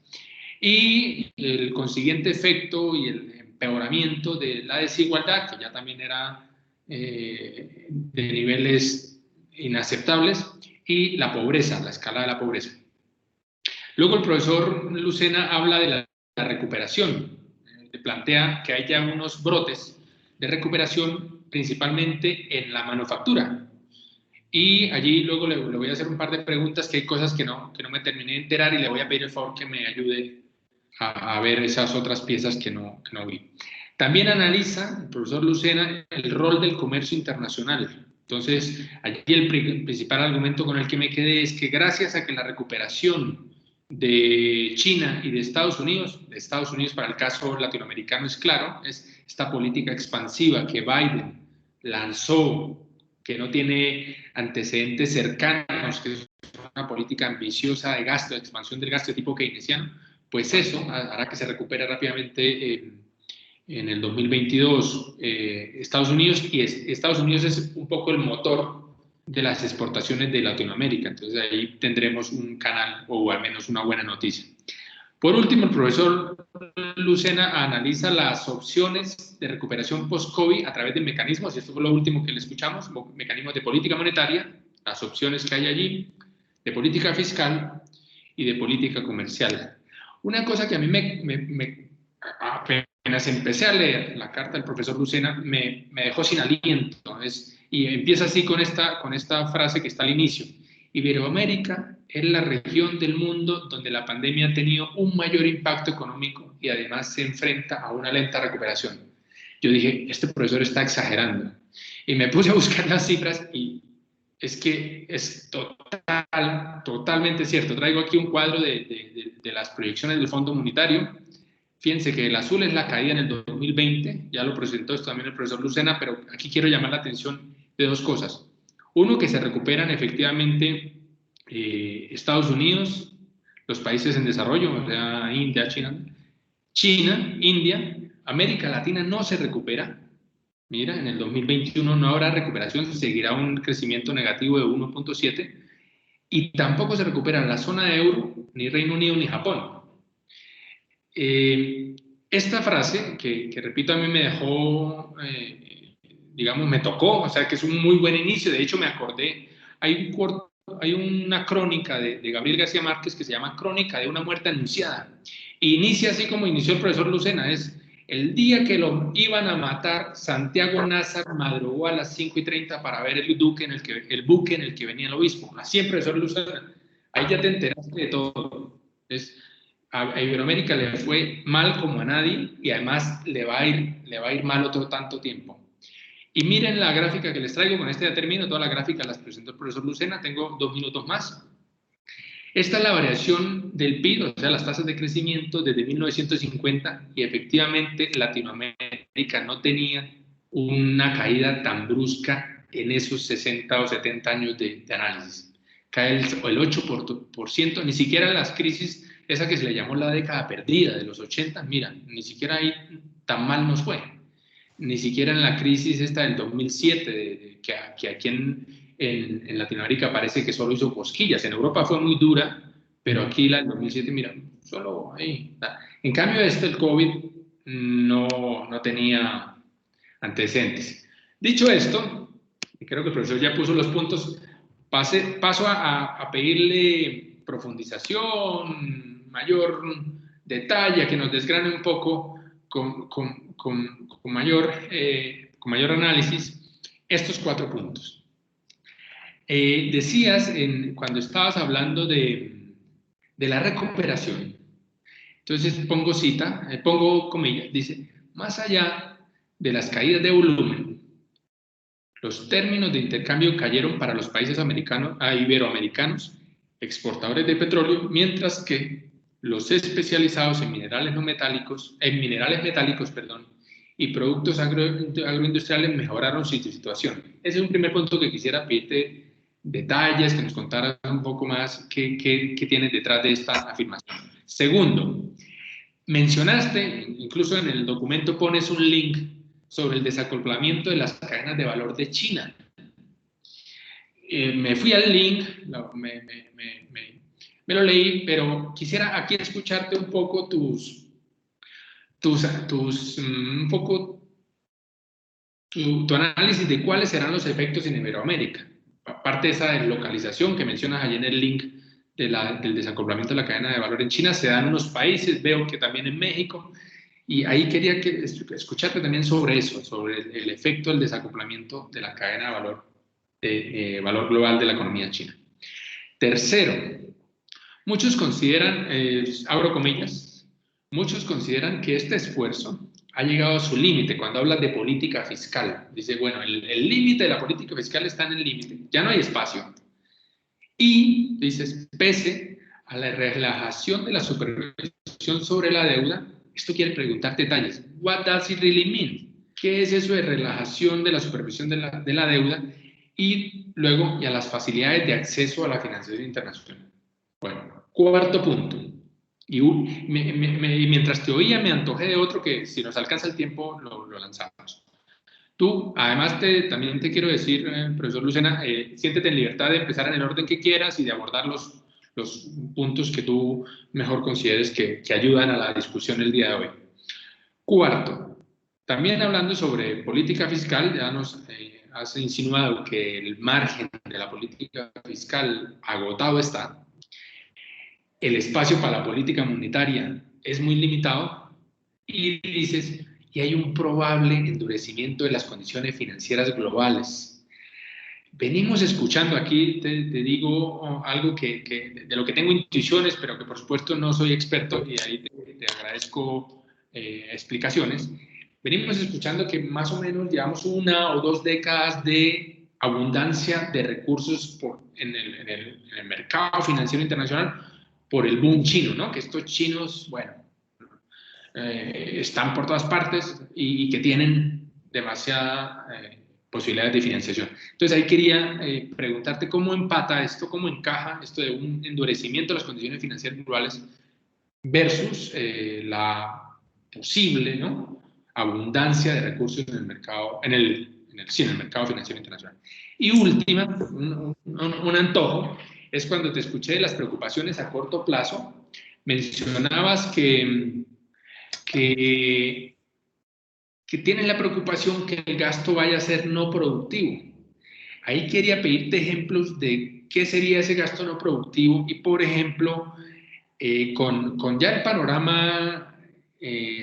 Y el consiguiente efecto y el empeoramiento de la desigualdad, que ya también era de niveles inaceptables, y la pobreza, la escala de la pobreza. Luego el profesor Lucena habla de la recuperación, plantea que hay ya unos brotes de recuperación principalmente en la manufactura. Y allí luego le voy a hacer un par de preguntas, que hay cosas que no me terminé de enterar, y le voy a pedir el favor que me ayude a ver esas otras piezas que no vi. También analiza el profesor Lucena el rol del comercio internacional. Entonces, allí el principal argumento con el que me quedé es que gracias a que la recuperación de China y de Estados Unidos para el caso latinoamericano es claro, es esta política expansiva que Biden lanzó, que no tiene antecedentes cercanos, que es una política ambiciosa de gasto, de expansión del gasto de tipo keynesiano, pues eso hará que se recupere rápidamente en el 2022 Estados Unidos, y Estados Unidos es un poco el motor de las exportaciones de Latinoamérica. Entonces ahí tendremos un canal o al menos una buena noticia. Por último, el profesor Lucena analiza las opciones de recuperación post-COVID a través de mecanismos, y esto fue lo último que le escuchamos, mecanismos de política monetaria, las opciones que hay allí, de política fiscal y de política comercial. Una cosa que a mí apenas empecé a leer la carta del profesor Lucena, me dejó sin aliento, y empieza así con esta frase que está al inicio. Iberoamérica es la región del mundo donde la pandemia ha tenido un mayor impacto económico y además se enfrenta a una lenta recuperación. Yo dije, este profesor está exagerando. Y me puse a buscar las cifras y es que es totalmente cierto. Traigo aquí un cuadro de las proyecciones del Fondo Monetario. Fíjense que el azul es la caída en el 2020, ya lo presentó esto también el profesor Lucena, pero aquí quiero llamar la atención de dos cosas. Uno, que se recuperan efectivamente Estados Unidos, los países en desarrollo, o sea, India, China, India, América Latina no se recupera. Mira, en el 2021 no habrá recuperación, seguirá un crecimiento negativo de 1.7, y tampoco se recupera la zona de euro, ni Reino Unido, ni Japón. Esta frase, que repito, a mí me dejó, digamos, me tocó, o sea, que es un muy buen inicio. De hecho, me acordé, hay una crónica de Gabriel García Márquez que se llama Crónica de una muerte anunciada. Y inicia así como inició el profesor Lucena, es: el día que lo iban a matar, Santiago Nazar madrugó a las 5:30 para ver el buque en el que venía el obispo. Así el profesor Lucena. Ahí ya te enteraste de todo. A Iberoamérica le fue mal como a nadie, y además le va a ir mal otro tanto tiempo. Y miren la gráfica que les traigo, con esta ya termino, toda la gráfica las presentó el profesor Lucena, tengo 2 minutos más. Esta es la variación del PIB, o sea, las tasas de crecimiento desde 1950, y efectivamente Latinoamérica no tenía una caída tan brusca en esos 60 o 70 años de análisis. Cae el 8%, ni siquiera las crisis, esa que se le llamó la década perdida de los 80, mira, ni siquiera ahí tan mal nos fue. Ni siquiera en la crisis esta del 2007, que aquí en Latinoamérica parece que solo hizo cosquillas. En Europa fue muy dura, pero aquí la del 2007, mira, solo ahí. En cambio, el COVID no tenía antecedentes. Dicho esto, y creo que el profesor ya puso los puntos, paso a pedirle profundización, mayor detalle, que nos desgrane un poco con mayor análisis estos 4 puntos. Decías cuando estabas hablando de la recuperación, entonces pongo comillas, dice: más allá de las caídas de volumen, los términos de intercambio cayeron para los países iberoamericanos exportadores de petróleo, mientras que los especializados en minerales metálicos, y productos agroindustriales mejoraron su situación. Ese es un primer punto que quisiera pedirte detalles, que nos contaras un poco más qué tienes detrás de esta afirmación. Segundo, mencionaste, incluso en el documento pones un link sobre el desacoplamiento de las cadenas de valor de China. Me fui al link, me lo leí, pero quisiera aquí escucharte un poco un poco tu análisis de cuáles serán los efectos en Iberoamérica. Aparte de esa deslocalización que mencionas allí en el link del desacoplamiento de la cadena de valor en China, se dan en unos países, veo que también en México, y ahí quería escucharte también sobre eso, sobre el efecto del desacoplamiento de la cadena de valor global de la economía china. Tercero, muchos consideran, abro comillas, muchos consideran que este esfuerzo ha llegado a su límite cuando hablas de política fiscal. Dice, bueno, el límite de la política fiscal está en el límite, ya no hay espacio. Y, dices, pese a la relajación de la supervisión sobre la deuda, esto quiere preguntar detalles. What does it really mean? ¿Qué es eso de relajación de la supervisión de la deuda? Y luego, y a las facilidades de acceso a la financiación internacional. Bueno, cuarto punto. Y mientras te oía, me antojé de otro que, si nos alcanza el tiempo, lo lanzamos. Tú, además, también te quiero decir, profesor Lucena, siéntete en libertad de empezar en el orden que quieras y de abordar los puntos que tú mejor consideres que ayudan a la discusión el día de hoy. Cuarto, también hablando sobre política fiscal, ya nos has insinuado que el margen de la política fiscal agotado está, el espacio para la política monetaria es muy limitado y dices, y hay un probable endurecimiento de las condiciones financieras globales. Venimos escuchando aquí, te digo algo de lo que tengo intuiciones, pero que por supuesto no soy experto y ahí te agradezco explicaciones. Venimos escuchando que más o menos llevamos 1 o 2 décadas de abundancia de recursos en el mercado financiero internacional por el boom chino, ¿no? Que estos chinos, bueno, están por todas partes y que tienen demasiadas posibilidades de financiación. Entonces ahí quería preguntarte cómo empata esto, cómo encaja esto de un endurecimiento de las condiciones financieras globales versus la posible, ¿no?, abundancia de recursos en el mercado, en el mercado financiero internacional. Y última, un antojo, es cuando te escuché las preocupaciones a corto plazo. Mencionabas que tienen la preocupación que el gasto vaya a ser no productivo. Ahí quería pedirte ejemplos de qué sería ese gasto no productivo y, por ejemplo, con ya el panorama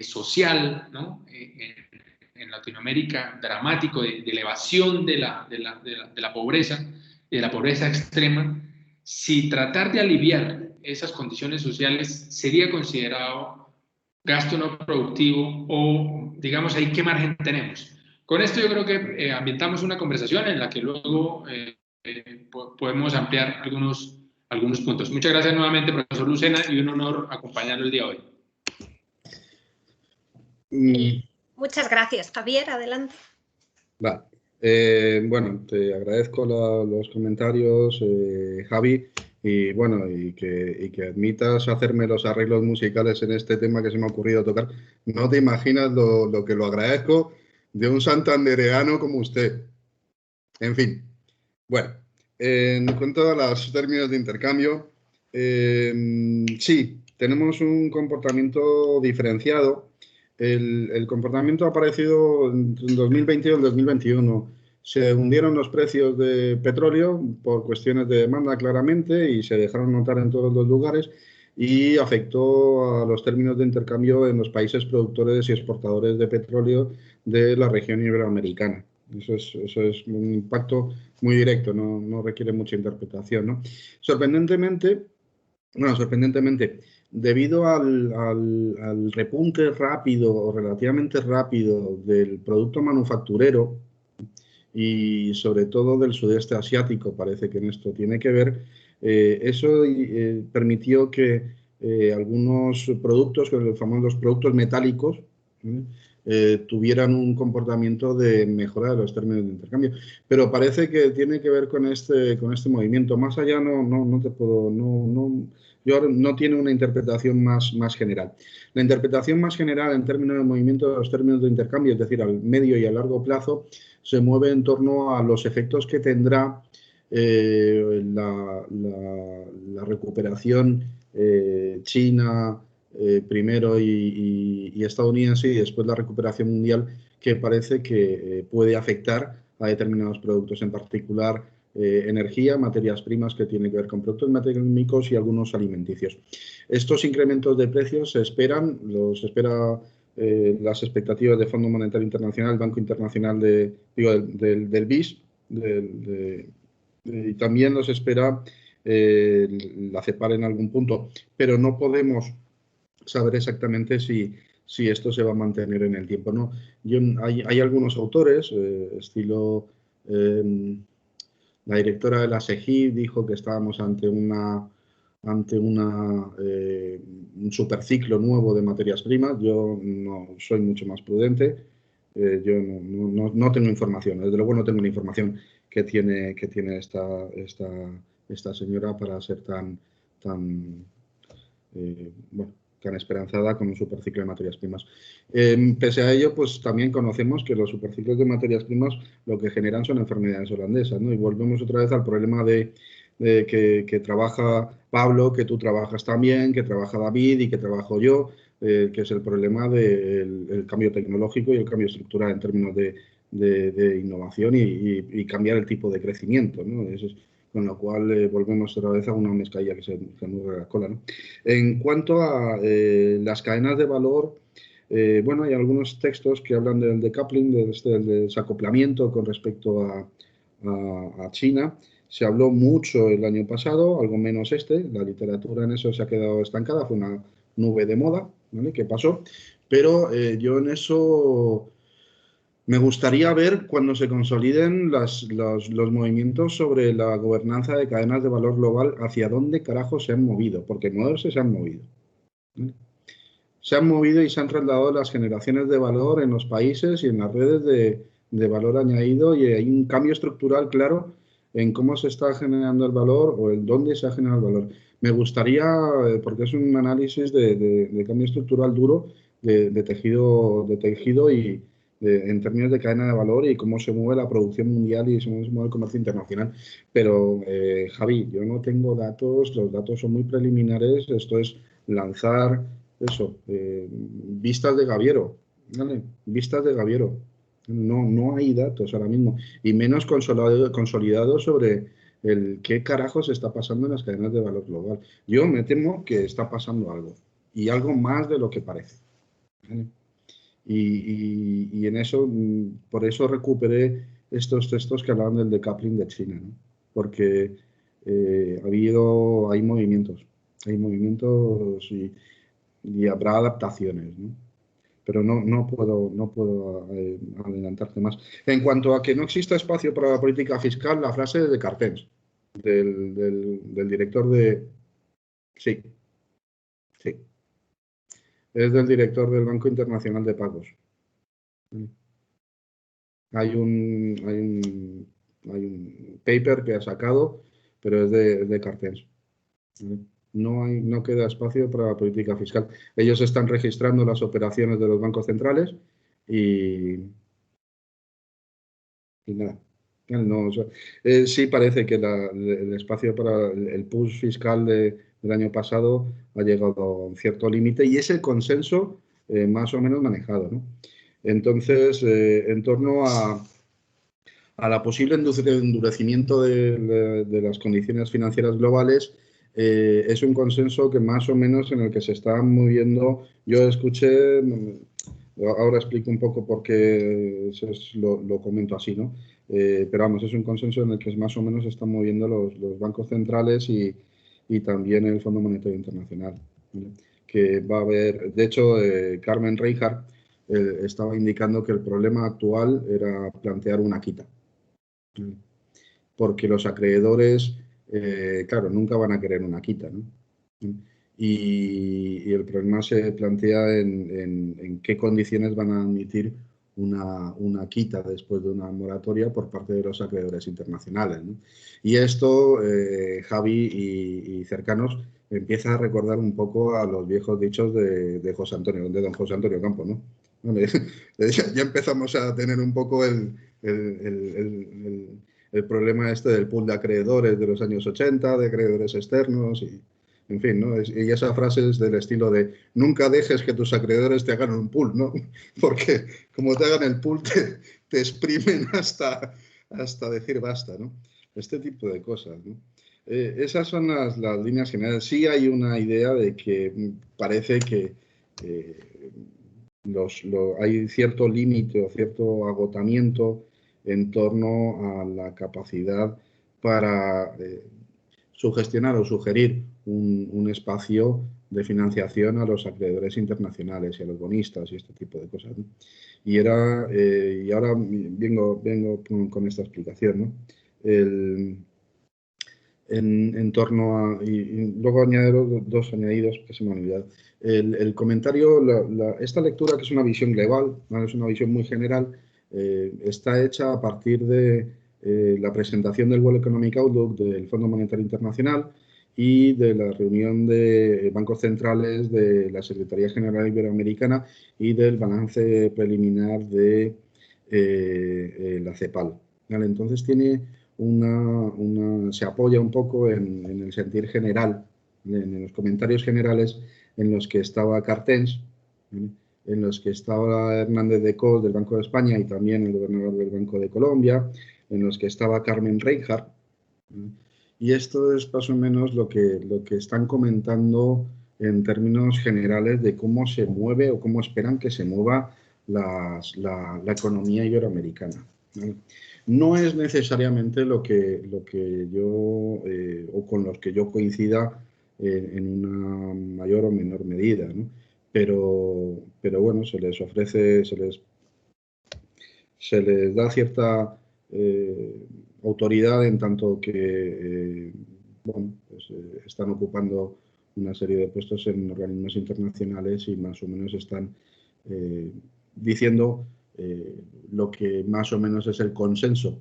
social, ¿no?, en Latinoamérica dramático de elevación de la pobreza, de la pobreza extrema, si tratar de aliviar esas condiciones sociales sería considerado gasto no productivo o, digamos, ahí qué margen tenemos. Con esto yo creo que ambientamos una conversación en la que luego podemos ampliar algunos puntos. Muchas gracias nuevamente, profesor Lucena, y un honor acompañarlo el día de hoy. Muchas gracias. Javier, adelante. Vale. Bueno, te agradezco los comentarios, Javi, y bueno, y que admitas hacerme los arreglos musicales en este tema que se me ha ocurrido tocar. No te imaginas lo que lo agradezco de un santandereano como usted. En fin, bueno, en cuanto a los términos de intercambio, sí, tenemos un comportamiento diferenciado. El comportamiento ha aparecido en 2020 y en 2021. Se hundieron los precios de petróleo por cuestiones de demanda claramente y se dejaron notar en todos los lugares y afectó a los términos de intercambio en los países productores y exportadores de petróleo de la región iberoamericana. Eso es un impacto muy directo, no requiere mucha interpretación, ¿no? Sorprendentemente, debido al repunte rápido o relativamente rápido del producto manufacturero y sobre todo del sudeste asiático, parece que en esto tiene que ver, eso permitió que algunos productos, los famosos productos metálicos, tuvieran un comportamiento de mejora de los términos de intercambio. Pero parece que tiene que ver con este movimiento. Más allá no te puedo... Yo no tiene una interpretación más general. La interpretación más general en términos de movimiento de los términos de intercambio, es decir, al medio y a largo plazo, se mueve en torno a los efectos que tendrá la recuperación china primero y estadounidense y después la recuperación mundial, que parece que puede afectar a determinados productos, en particular energía, materias primas que tienen que ver con productos metálicos y algunos alimenticios. Estos incrementos de precios se esperan, las expectativas del Fondo Monetario Internacional, el Banco Internacional del BIS, y también los espera la CEPAL en algún punto, pero no podemos saber exactamente si esto se va a mantener en el tiempo, ¿no? Hay algunos autores, estilo la directora de la SEGIP dijo que estábamos ante una ante un superciclo nuevo de materias primas. Yo no soy mucho más prudente. Yo no tengo información. Desde luego no tengo la información que tiene esta señora para ser tan esperanzada con un superciclo de materias primas. Pese a ello, pues también conocemos que los superciclos de materias primas lo que generan son enfermedades holandesas, ¿no? Y volvemos otra vez al problema de que trabaja Pablo, que tú trabajas también, que trabaja David y que trabajo yo, que es el problema del cambio tecnológico y el cambio estructural en términos de innovación y cambiar el tipo de crecimiento, ¿no? Eso es, con lo cual volvemos otra vez a una mezcalla que se mueve la cola, ¿no? En cuanto a las cadenas de valor, bueno, hay algunos textos que hablan del decoupling, del desacoplamiento con respecto a China. Se habló mucho el año pasado, algo menos la literatura en eso se ha quedado estancada, fue una nube de moda, ¿vale? Que pasó, pero yo en eso me gustaría ver cuando se consoliden los movimientos sobre la gobernanza de cadenas de valor global, hacia dónde carajo se han movido, porque moverse se han movido, ¿vale? Se han movido y se han trasladado las generaciones de valor en los países y en las redes de valor añadido, y hay un cambio estructural claro en cómo se está generando el valor o en dónde se ha generado el valor. Me gustaría, porque es un análisis de cambio estructural duro de tejido y en términos de cadena de valor y cómo se mueve la producción mundial y cómo se mueve el comercio internacional. Pero, Javi, yo no tengo datos, los datos son muy preliminares, esto es lanzar eso, vistas de Gaviero, ¿vale? Vistas de Gaviero. No hay datos ahora mismo, y menos consolidados sobre qué carajos está pasando en las cadenas de valor global. Yo me temo que está pasando algo, y algo más de lo que parece, ¿vale? Y en eso, por eso recuperé estos textos que hablaban del decoupling de China, ¿no? Porque hay movimientos y habrá adaptaciones, ¿no? Pero no puedo adelantarte más. En cuanto a que no exista espacio para la política fiscal, la frase es de Cartens, del director de... Sí, sí. Es del director del Banco Internacional de Pagos. Hay un paper que ha sacado, pero es de Cartens. No queda espacio para la política fiscal. Ellos están registrando las operaciones de los bancos centrales y nada. No, o sea, sí parece que el espacio para el push fiscal del año pasado ha llegado a un cierto límite, y es el consenso más o menos manejado, ¿no? Entonces, en torno a la posible endurecimiento de las condiciones financieras globales, es un consenso que más o menos en el que se está moviendo. Yo escuché, ahora explico un poco por qué lo comento así, ¿no? Pero vamos, es un consenso en el que más o menos se están moviendo los bancos centrales y también el Fondo Monetario Internacional, ¿vale? Que va a haber, de hecho, Carmen Reinhardt estaba indicando que el problema actual era plantear una quita, porque los acreedores, claro, nunca van a querer una quita, ¿no? Y el problema se plantea en qué condiciones van a admitir una quita después de una moratoria por parte de los acreedores internacionales, ¿no? Y esto, Javi y cercanos, empieza a recordar un poco a los viejos dichos de don José Antonio Campos, ¿no? Vale. Ya empezamos a tener un poco el problema del pool de acreedores de los años 80, de acreedores externos, y en fin, ¿no? Y esa frase es del estilo de nunca dejes que tus acreedores te hagan un pool, ¿no? Porque como te hagan el pool te exprimen hasta decir basta, ¿no? Este tipo de cosas, ¿no? Esas son las líneas generales. Sí hay una idea de que parece que hay cierto límite o cierto agotamiento en torno a la capacidad para sugestionar o sugerir un espacio de financiación a los acreedores internacionales y a los bonistas y este tipo de cosas, ¿no? Y ahora vengo con esta explicación, ¿no? en torno a... Y luego añadir dos añadidos que se me han olvidado. El comentario, esta lectura, que es una visión global, ¿vale? Es una visión muy general, está hecha a partir de la presentación del World Economic Outlook del Fondo Monetario Internacional y de la reunión de bancos centrales de la Secretaría General Iberoamericana y del balance preliminar de la CEPAL. ¿Vale? Entonces tiene se apoya un poco en el sentir general, en los comentarios generales en los que estaba Cartens, ¿vale? En los que estaba Hernández de Cos del Banco de España y también el gobernador del Banco de Colombia, en los que estaba Carmen Reinhardt. Y esto es más o menos lo que están comentando en términos generales de cómo se mueve o cómo esperan que se mueva la economía iberoamericana, ¿vale? No es necesariamente lo que yo o con los que yo coincida en una mayor o menor medida, ¿no? Pero bueno, se les ofrece, se les da cierta autoridad en tanto que bueno, pues, están ocupando una serie de puestos en organismos internacionales y más o menos están diciendo lo que más o menos es el consenso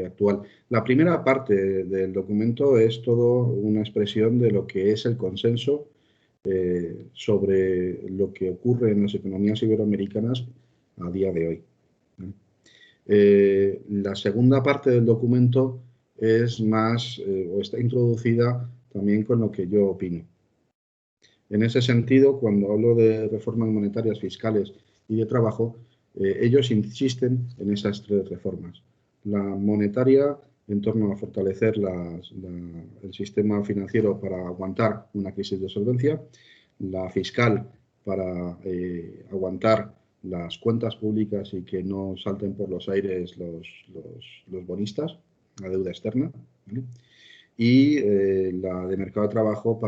actual. La primera parte del documento es todo una expresión de lo que es el consenso sobre lo que ocurre en las economías iberoamericanas a día de hoy. La segunda parte del documento es más, o está introducida también con lo que yo opino. En ese sentido, cuando hablo de reformas monetarias, fiscales y de trabajo, ellos insisten en esas tres reformas. La monetaria, en torno a fortalecer el sistema financiero para aguantar una crisis de solvencia. La fiscal, para aguantar las cuentas públicas y que no salten por los aires los bonistas, la deuda externa, ¿vale? Y la de mercado de trabajo,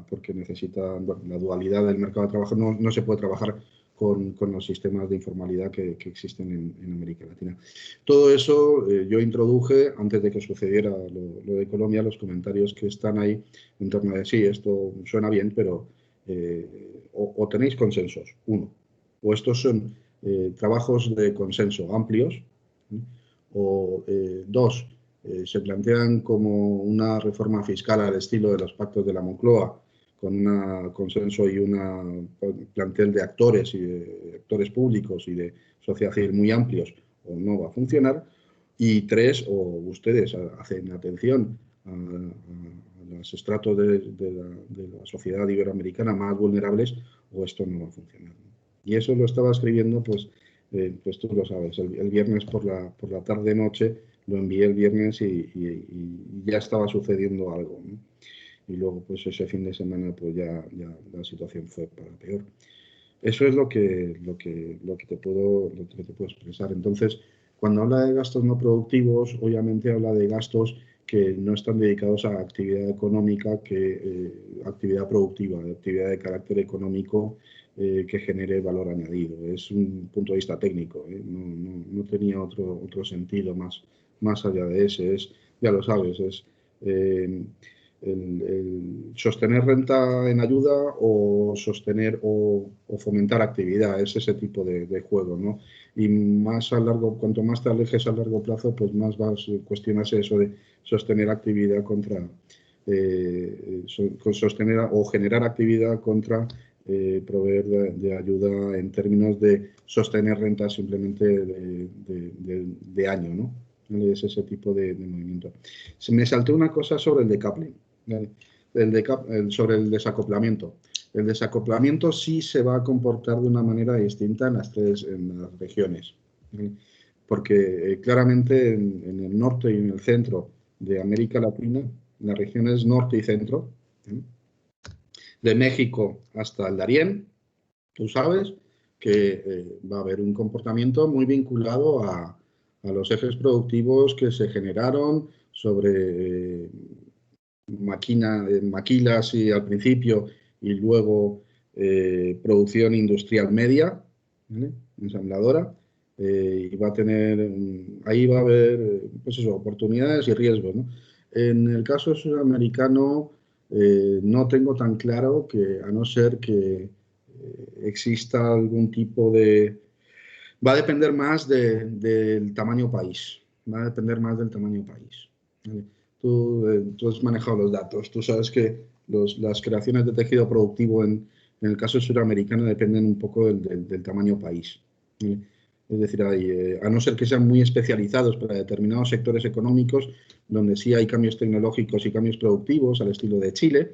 porque necesita, bueno, la dualidad del mercado de trabajo, no se puede trabajar con los sistemas de informalidad que existen en América Latina. Todo eso yo introduje antes de que sucediera lo de Colombia, los comentarios que están ahí en torno de sí, esto suena bien, pero o tenéis consensos, uno, o estos son trabajos de consenso amplios, o dos, se plantean como una reforma fiscal al estilo de los pactos de la Moncloa, con un consenso y un plantel de actores y de actores públicos y de sociedad civil muy amplios, o no va a funcionar. Y tres, o ustedes hacen atención a los estratos de la sociedad iberoamericana más vulnerables, o esto no va a funcionar. Y eso lo estaba escribiendo, pues tú lo sabes, el viernes por la tarde-noche, lo envié el viernes y ya estaba sucediendo algo, ¿no? Y luego, pues ese fin de semana, pues ya la situación fue para peor. Eso es lo que te puedo expresar. Entonces, cuando habla de gastos no productivos, obviamente habla de gastos que no están dedicados a actividad económica, actividad productiva, actividad de carácter económico que genere valor añadido. Es un punto de vista técnico, ¿eh? No tenía otro sentido más allá de ese. Ya lo sabes, es el sostener renta en ayuda o sostener o fomentar actividad. Es ese tipo de juego, ¿no? Y cuanto más te alejes a largo plazo, pues más vas a cuestionarse eso de sostener actividad contra sostener o generar actividad contra proveer de ayuda en términos de sostener renta simplemente de año, ¿no? Es ese tipo de movimiento. Se me saltó una cosa sobre el decoupling, ¿vale? Sobre el desacoplamiento. El desacoplamiento sí se va a comportar de una manera distinta en las regiones, ¿vale? Porque claramente en el norte y en el centro de América Latina, en las regiones norte y centro, ¿vale? De México hasta el Darién, tú sabes que va a haber un comportamiento muy vinculado a los ejes productivos que se generaron sobre maquilas y al principio y luego producción industrial media, ¿vale? Ensambladora, y ahí va a haber pues eso, oportunidades y riesgos, ¿no? En el caso sudamericano no tengo tan claro que, a no ser que exista algún tipo de... Va a depender más del tamaño país. Va a depender más del tamaño país. ¿Vale? Tú has manejado los datos. Tú sabes que las creaciones de tejido productivo en el caso sudamericano dependen un poco del tamaño país. ¿Vale? Es decir, a no ser que sean muy especializados para determinados sectores económicos, donde sí hay cambios tecnológicos y cambios productivos, al estilo de Chile,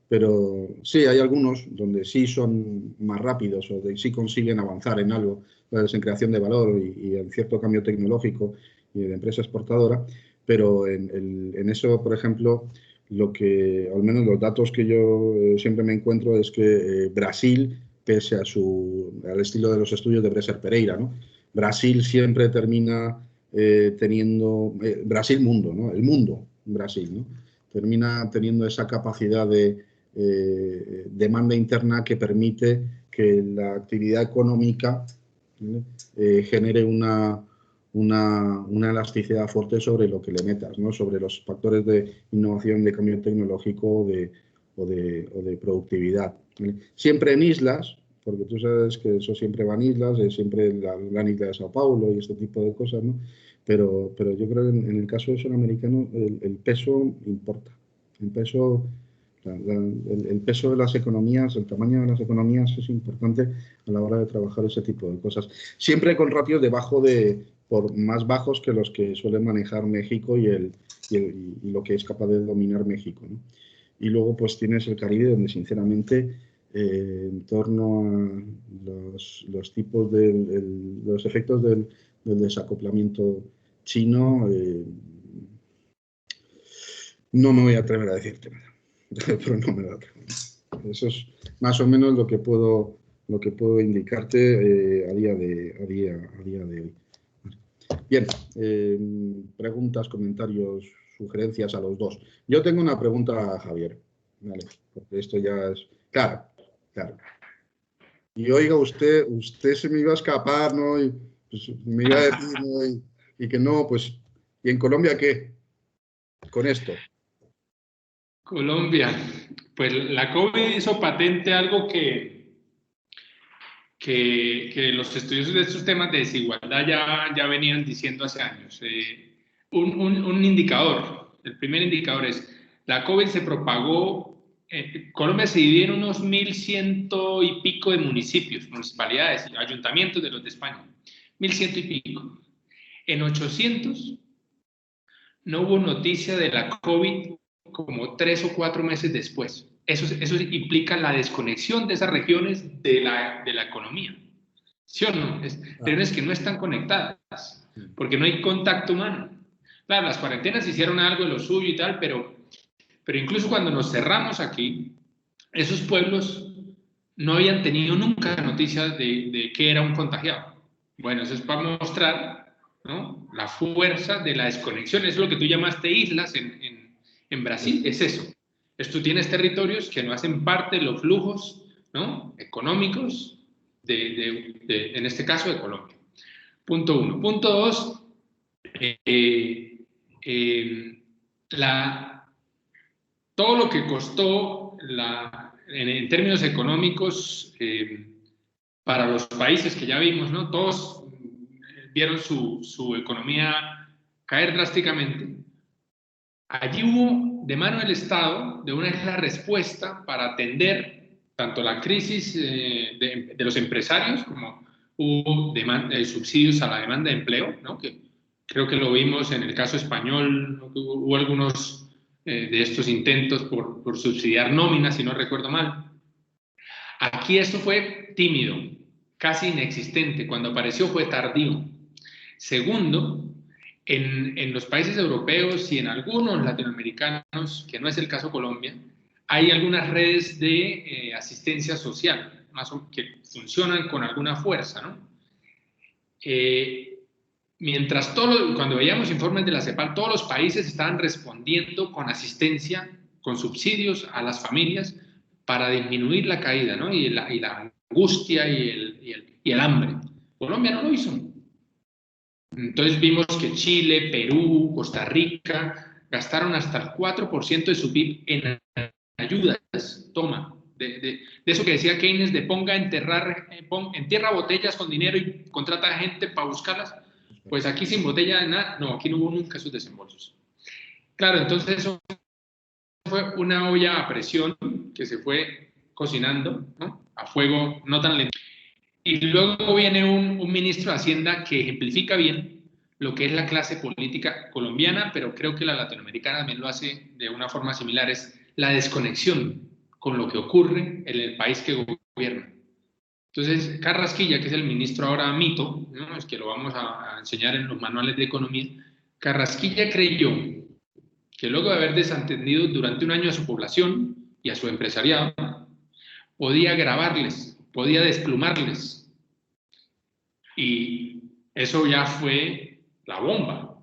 pero sí hay algunos donde sí son más rápidos o sí consiguen avanzar en algo, pues, en creación de valor y en cierto cambio tecnológico y de empresa exportadora, pero en eso, por ejemplo, al menos los datos que yo siempre me encuentro es que Brasil, pese al estilo de los estudios de Bresser Pereira, ¿no? Brasil siempre termina teniendo, Brasil mundo, ¿no? El mundo, Brasil, ¿no? Termina teniendo esa capacidad de demanda interna que permite que la actividad económica genere una elasticidad fuerte sobre lo que le metas, ¿no? Sobre los factores de innovación, de cambio tecnológico o de productividad. Siempre en islas, porque tú sabes que eso siempre va en islas, siempre la gran isla de Sao Paulo y este tipo de cosas, ¿no? Pero yo creo que en el caso sudamericano el peso importa. El peso de las economías, el tamaño de las economías es importante a la hora de trabajar ese tipo de cosas. Siempre con ratios por más bajos que los que suele manejar México y lo que es capaz de dominar México, ¿no? Y luego pues tienes el Caribe, donde sinceramente en torno a los tipos los efectos del desacoplamiento chino, no me voy a atrever a decirte nada. Pero no me da tiempo. Eso es más o menos lo que puedo indicarte a día de hoy. Bien, preguntas, comentarios, sugerencias a los dos. Yo tengo una pregunta a Javier, ¿vale? Porque esto ya es... Claro. Y oiga, usted se me iba a escapar, ¿no? Y pues, me iba a decir, ¿no? Y que no, pues... ¿Y en Colombia qué? Con esto. Colombia, pues la COVID hizo patente algo que los estudiosos de estos temas de desigualdad ya venían diciendo hace años. Un indicador, el primer indicador es, la COVID se propagó, Colombia se dividió en unos 1.100 y pico de municipios, municipalidades, ayuntamientos de los de España, 1.100 y pico. En 800 no hubo noticia de la COVID como 3 o 4 meses después. Eso implica la desconexión de esas regiones de la economía. ¿Sí o no? Regiones que no están conectadas, porque no hay contacto humano. Claro, las cuarentenas hicieron algo de lo suyo y tal, pero incluso cuando nos cerramos aquí, esos pueblos no habían tenido nunca noticias de que era un contagiado. Bueno, eso es para mostrar, ¿no?, la fuerza de la desconexión. Es lo que tú llamaste islas en Brasil, es eso. Tú tienes territorios que no hacen parte de los flujos, ¿no?, económicos, en este caso de Colombia. Punto 1. Punto 2, todo lo que costó en términos económicos para los países que ya vimos, ¿no? Todos vieron su economía caer drásticamente. Allí hubo de mano del Estado de una respuesta para atender tanto la crisis de los empresarios, como hubo subsidios a la demanda de empleo, ¿no?, que creo que lo vimos en el caso español, ¿no?, que hubo algunos de estos intentos por subsidiar nóminas, si no recuerdo mal. Aquí esto fue tímido, casi inexistente. Cuando apareció fue tardío. Segundo, en los países europeos y en algunos latinoamericanos, que no es el caso de Colombia, hay algunas redes de asistencia social, que funcionan con alguna fuerza, ¿no? Mientras cuando veíamos informes de la CEPAL, todos los países estaban respondiendo con asistencia, con subsidios a las familias para disminuir la caída, ¿no?, y la angustia y el hambre. Colombia no lo hizo. Entonces vimos que Chile, Perú, Costa Rica gastaron hasta el 4% de su PIB en ayudas, toma, de eso que decía Keynes, de entierra botellas con dinero y contrata gente para buscarlas. Pues aquí sin botella de nada, no, aquí no hubo nunca esos desembolsos. Claro, entonces eso fue una olla a presión que se fue cocinando, ¿no?, a fuego no tan lento. Y luego viene un ministro de Hacienda que ejemplifica bien lo que es la clase política colombiana, pero creo que la latinoamericana también lo hace de una forma similar, es la desconexión con lo que ocurre en el país que gobierna. Entonces, Carrasquilla, que es el ministro ahora mito, ¿no?, es que lo vamos a enseñar en los manuales de economía, Carrasquilla creyó que luego de haber desatendido durante un año a su población y a su empresariado, podía grabarles, podía desplumarles. Y eso ya fue la bomba.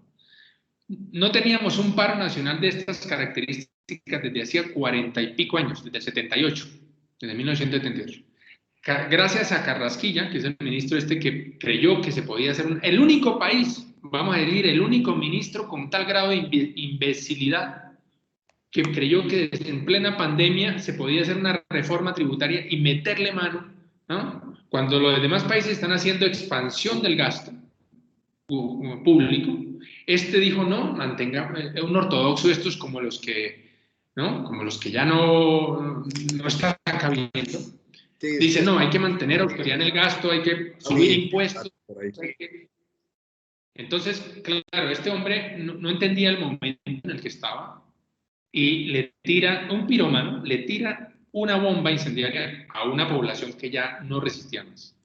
No teníamos un paro nacional de estas características desde hacía 40 y pico años, desde el 78, desde 1978. Gracias a Carrasquilla, que es el ministro que creyó que se podía hacer el único país, vamos a decir, el único ministro con tal grado de imbecilidad, que creyó que en plena pandemia se podía hacer una reforma tributaria y meterle mano, ¿no?, cuando los demás países están haciendo expansión del gasto público. Dijo, no, mantengamos, un ortodoxo estos como los que, ¿no?, como los que ya no están cabiendo. Sí, dice, no, hay que mantener autoridad en el gasto, hay que subir impuestos. Entonces, claro, este hombre no entendía el momento en el que estaba y le tira, un pirómano, le tira una bomba incendiaria a una población que ya no resistía más.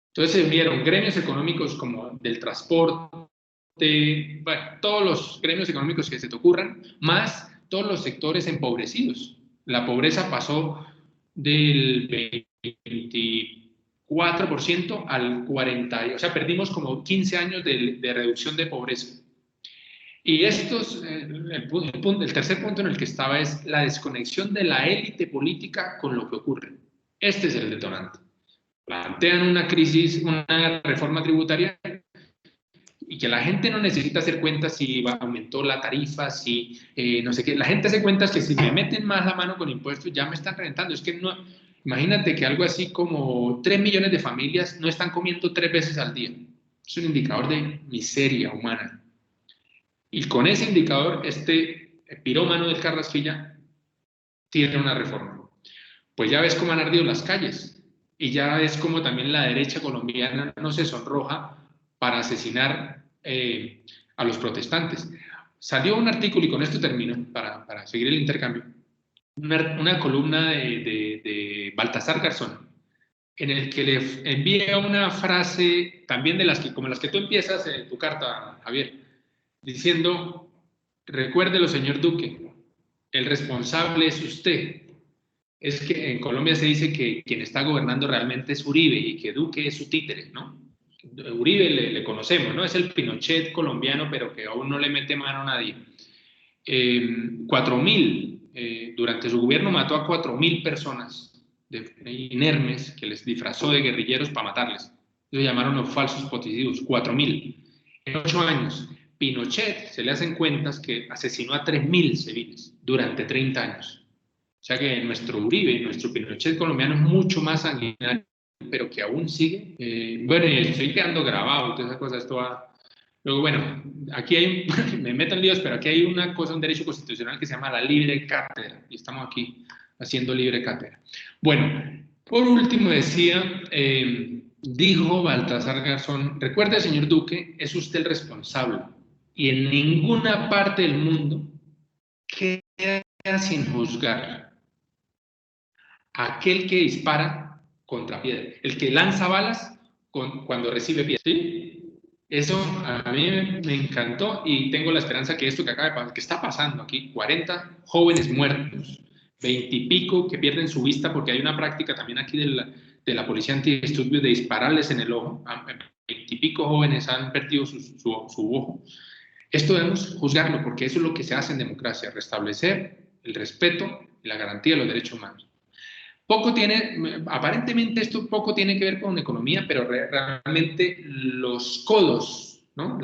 Entonces se unieron gremios económicos como del transporte, bueno, todos los gremios económicos que se te ocurran, más todos los sectores empobrecidos. La pobreza pasó del 24% al 40%, o sea, perdimos como 15 años de reducción de pobreza. Y el tercer punto en el que estaba es la desconexión de la élite política con lo que ocurre. Este es el detonante. Plantean una crisis, una reforma tributaria, y que la gente no necesita hacer cuentas si aumentó la tarifa, si no sé qué. La gente hace cuentas que si me meten más la mano con impuestos ya me están reventando. Es que no, imagínate que algo así como 3 millones de familias no están comiendo 3 veces al día. Es un indicador de miseria humana. Y con ese indicador, este pirómano del Carrasquilla tiene una reforma. Pues ya ves cómo han ardido las calles. Y ya ves cómo también la derecha colombiana no se sonroja para asesinar a los protestantes. Salió un artículo, y con esto termino, para seguir el intercambio, una columna de Baltasar Garzón, en el que le envía una frase también de como las que tú empiezas en tu carta, Javier, diciendo, recuérdelo, señor Duque, el responsable es usted. Es que en Colombia se dice que quien está gobernando realmente es Uribe y que Duque es su títere, ¿no? Uribe le conocemos, ¿no? Es el Pinochet colombiano, pero que aún no le mete mano a nadie. 4.000, durante su gobierno mató a 4.000 personas inermes que les disfrazó de guerrilleros para matarles. Ellos llamaron los falsos positivos, 4.000. En 8 años, Pinochet se le hacen cuentas que asesinó a 3.000 civiles durante 30 años. O sea que nuestro Uribe, nuestro Pinochet colombiano es mucho más sanguinario, pero que aún sigue. Bueno, y estoy quedando grabado, todas esas cosas, esto va... Luego, bueno, aquí hay, me meto en líos, pero aquí hay una cosa, un derecho constitucional que se llama la libre cátedra, y estamos aquí haciendo libre cátedra. Bueno, por último decía, dijo Baltasar Garzón, recuerde, señor Duque, es usted el responsable, y en ninguna parte del mundo queda sin juzgar aquel que dispara contra piedra, el que lanza balas cuando recibe piedra. ¿Sí? Eso a mí me encantó y tengo la esperanza que esto que acaba de pasar, que está pasando aquí, 40 jóvenes muertos, 20 y pico que pierden su vista porque hay una práctica también aquí de la policía antidisturbios de dispararles en el ojo. 20 y pico jóvenes han perdido su ojo. Esto debemos juzgarlo porque eso es lo que se hace en democracia, restablecer el respeto y la garantía de los derechos humanos. Aparentemente esto poco tiene que ver con economía, pero realmente los codos, ¿no?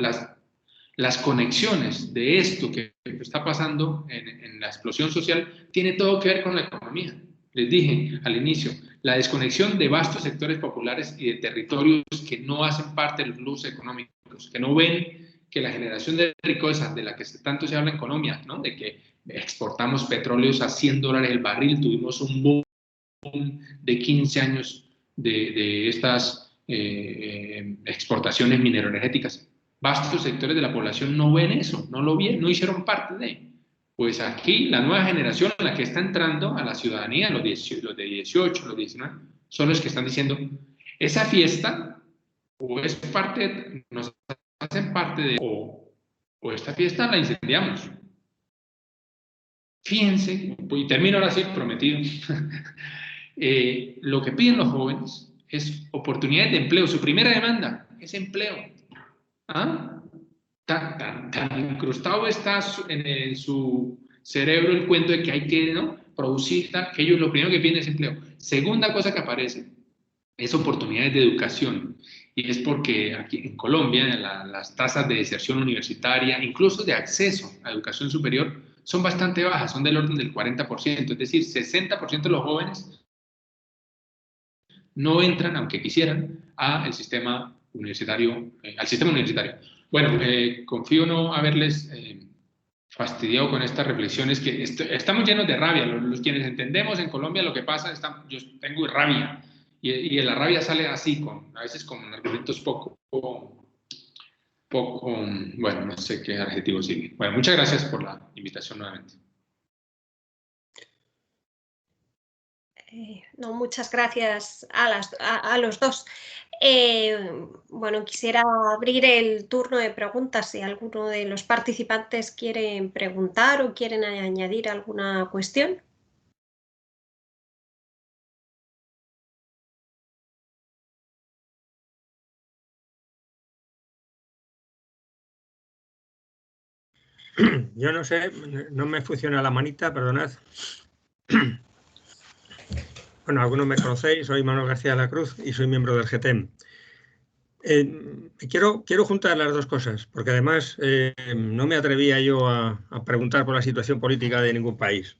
las conexiones de esto que está pasando en la explosión social tiene todo que ver con la economía. Les dije al inicio, la desconexión de vastos sectores populares y de territorios que no hacen parte de los flujos económicos, que no ven que la generación de riqueza de la que tanto se habla en Colombia, ¿no? De que exportamos petróleos a $100 el barril, tuvimos un boom de 15 años de estas exportaciones mineroenergéticas. Vastos sectores de la población no ven eso, no lo vieron, no hicieron parte de. Pues aquí la nueva generación, la que está entrando a la ciudadanía, los de 18, los 19, son los que están diciendo, esa fiesta o es parte, nos hacen parte de, o esta fiesta la incendiamos. Fíjense, y termino ahora sí, prometido, lo que piden los jóvenes es oportunidades de empleo. Su primera demanda es empleo. ¿Ah? Tan incrustado está en su cerebro el cuento de que hay que, ¿no?, producir, que ellos lo primero que piden es empleo. Segunda cosa que aparece es oportunidades de educación, y es porque aquí en Colombia las tasas de deserción universitaria, incluso de acceso a educación superior, son bastante bajas, son del orden del 40%, es decir, 60% de los jóvenes no entran, aunque quisieran, al sistema universitario. Bueno, confío no haberles fastidiado con estas reflexiones, que estamos llenos de rabia. Los quienes entendemos en Colombia lo que pasa, yo tengo rabia, y la rabia sale así, a veces con argumentos poco, bueno, no sé qué adjetivo sigue. Bueno, muchas gracias por la invitación nuevamente. No, muchas gracias a los dos. Bueno, quisiera abrir el turno de preguntas si alguno de los participantes quiere preguntar o quieren añadir alguna cuestión. Yo no sé, no me funciona la manita, perdonad. Bueno, algunos me conocéis, soy Manuel García de la Cruz y soy miembro del GTEM. Quiero juntar las dos cosas, porque además no me atrevía yo a preguntar por la situación política de ningún país.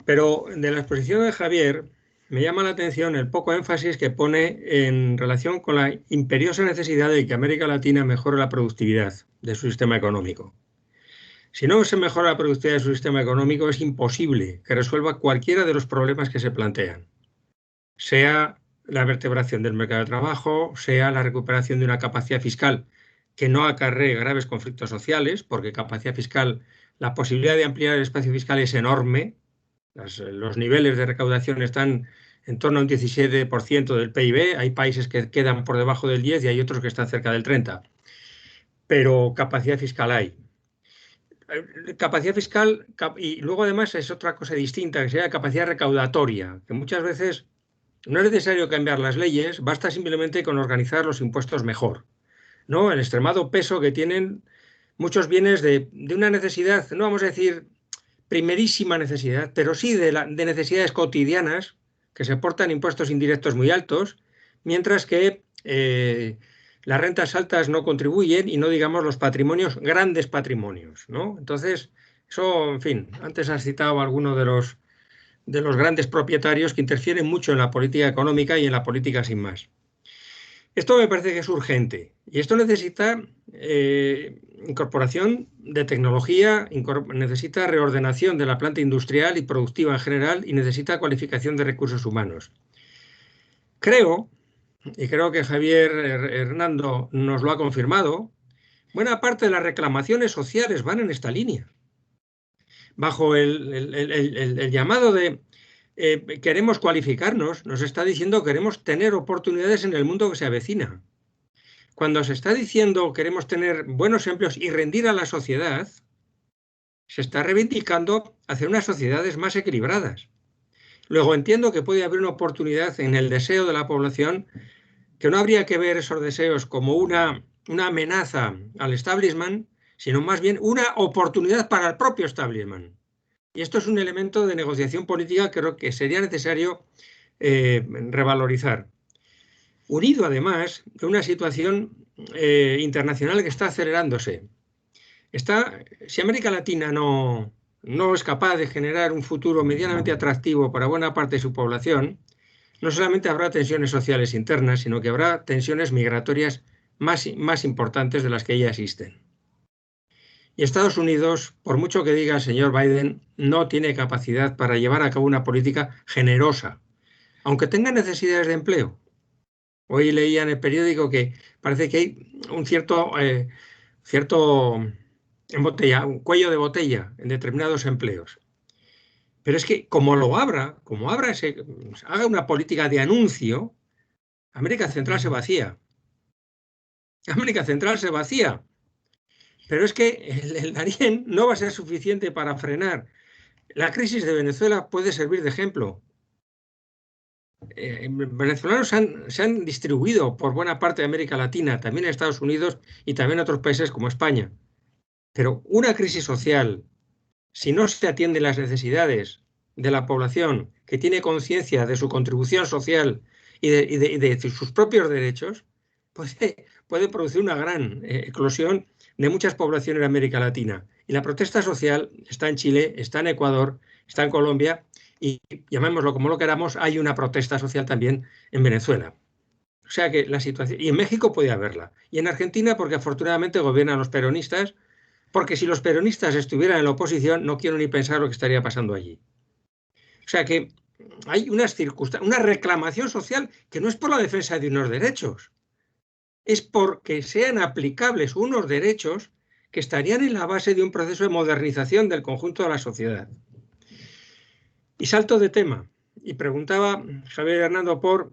Pero de la exposición de Javier me llama la atención el poco énfasis que pone en relación con la imperiosa necesidad de que América Latina mejore la productividad de su sistema económico. Si no se mejora la productividad de su sistema económico, es imposible que resuelva cualquiera de los problemas que se plantean, sea la vertebración del mercado de trabajo, sea la recuperación de una capacidad fiscal que no acarree graves conflictos sociales, porque capacidad fiscal, la posibilidad de ampliar el espacio fiscal es enorme. Los niveles de recaudación están en torno a un 17% del PIB, hay países que quedan por debajo del 10 y hay otros que están cerca del 30%, pero capacidad fiscal hay. Capacidad fiscal, y luego además es otra cosa distinta, que sería capacidad recaudatoria, que muchas veces no es necesario cambiar las leyes, basta simplemente con organizar los impuestos mejor, ¿no? El extremado peso que tienen muchos bienes de una necesidad, no vamos a decir primerísima necesidad, pero sí de necesidades cotidianas, que se aportan impuestos indirectos muy altos, mientras que las rentas altas no contribuyen, y no digamos los patrimonios, grandes patrimonios, ¿no? Entonces, eso, en fin, antes has citado a alguno de los grandes propietarios que interfieren mucho en la política económica y en la política sin más. Esto me parece que es urgente, y esto necesita incorporación de tecnología, necesita reordenación de la planta industrial y productiva en general, y necesita cualificación de recursos humanos. Creo, y creo que Javier Hernando nos lo ha confirmado, buena parte de las reclamaciones sociales van en esta línea. Bajo el llamado de queremos cualificarnos, nos está diciendo queremos tener oportunidades en el mundo que se avecina. Cuando se está diciendo queremos tener buenos empleos y rendir a la sociedad, se está reivindicando hacer unas sociedades más equilibradas. Luego entiendo que puede haber una oportunidad en el deseo de la población, que no habría que ver esos deseos como una amenaza al establishment, sino más bien una oportunidad para el propio establishment. Y esto es un elemento de negociación política que creo que sería necesario revalorizar. Unido además de una situación internacional que está acelerándose. Si América Latina no es capaz de generar un futuro medianamente atractivo para buena parte de su población, no solamente habrá tensiones sociales internas, sino que habrá tensiones migratorias más importantes de las que ya existen. Y Estados Unidos, por mucho que diga el señor Biden, no tiene capacidad para llevar a cabo una política generosa, aunque tenga necesidades de empleo. Hoy leía en el periódico que parece que hay un cierto un cuello de botella en determinados empleos. Pero es que como haga una política de anuncio, América Central se vacía. América Central se vacía. Pero es que el Darién no va a ser suficiente para frenar. La crisis de Venezuela puede servir de ejemplo. Venezolanos se han distribuido por buena parte de América Latina, también en Estados Unidos y también en otros países como España. Pero una crisis social, si no se atienden las necesidades de la población que tiene conciencia de su contribución social y de sus propios derechos, puede producir una gran eclosión de muchas poblaciones de América Latina. Y la protesta social está en Chile, está en Ecuador, está en Colombia y, llamémoslo como lo queramos, hay una protesta social también en Venezuela. O sea que la situación... Y en México puede haberla. Y en Argentina, porque afortunadamente gobiernan los peronistas, porque si los peronistas estuvieran en la oposición, no quiero ni pensar lo que estaría pasando allí. O sea que hay una reclamación social que no es por la defensa de unos derechos, es porque sean aplicables unos derechos que estarían en la base de un proceso de modernización del conjunto de la sociedad. Y salto de tema, y preguntaba Javier Hernando por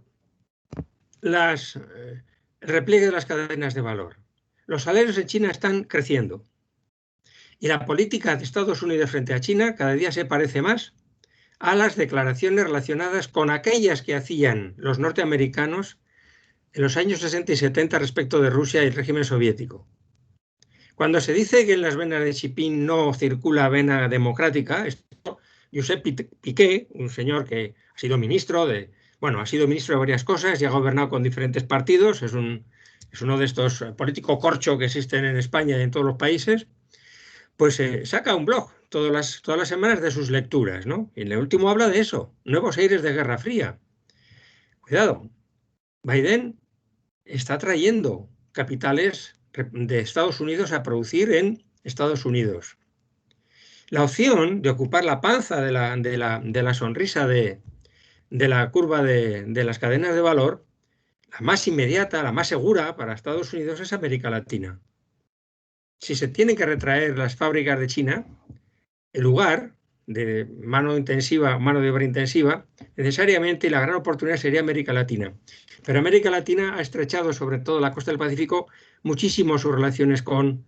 el repliegue de las cadenas de valor. Los salarios en China están creciendo. Y la política de Estados Unidos frente a China cada día se parece más a las declaraciones relacionadas con aquellas que hacían los norteamericanos en los años 60 y 70 respecto de Rusia y el régimen soviético. Cuando se dice que en las venas de Xi Jinping no circula vena democrática, Josep Piqué, un señor que ha sido ministro de varias cosas y ha gobernado con diferentes partidos, es uno de estos políticos corcho que existen en España y en todos los países, pues saca un blog todas las semanas de sus lecturas, ¿no? Y en el último habla de eso, nuevos aires de Guerra Fría. Cuidado, Biden está trayendo capitales de Estados Unidos a producir en Estados Unidos. La opción de ocupar la panza de la sonrisa de la curva de las cadenas de valor, la más inmediata, la más segura para Estados Unidos es América Latina. Si se tienen que retraer las fábricas de China, el lugar de mano de obra intensiva, necesariamente la gran oportunidad sería América Latina. Pero América Latina ha estrechado, sobre todo la costa del Pacífico, muchísimo sus relaciones con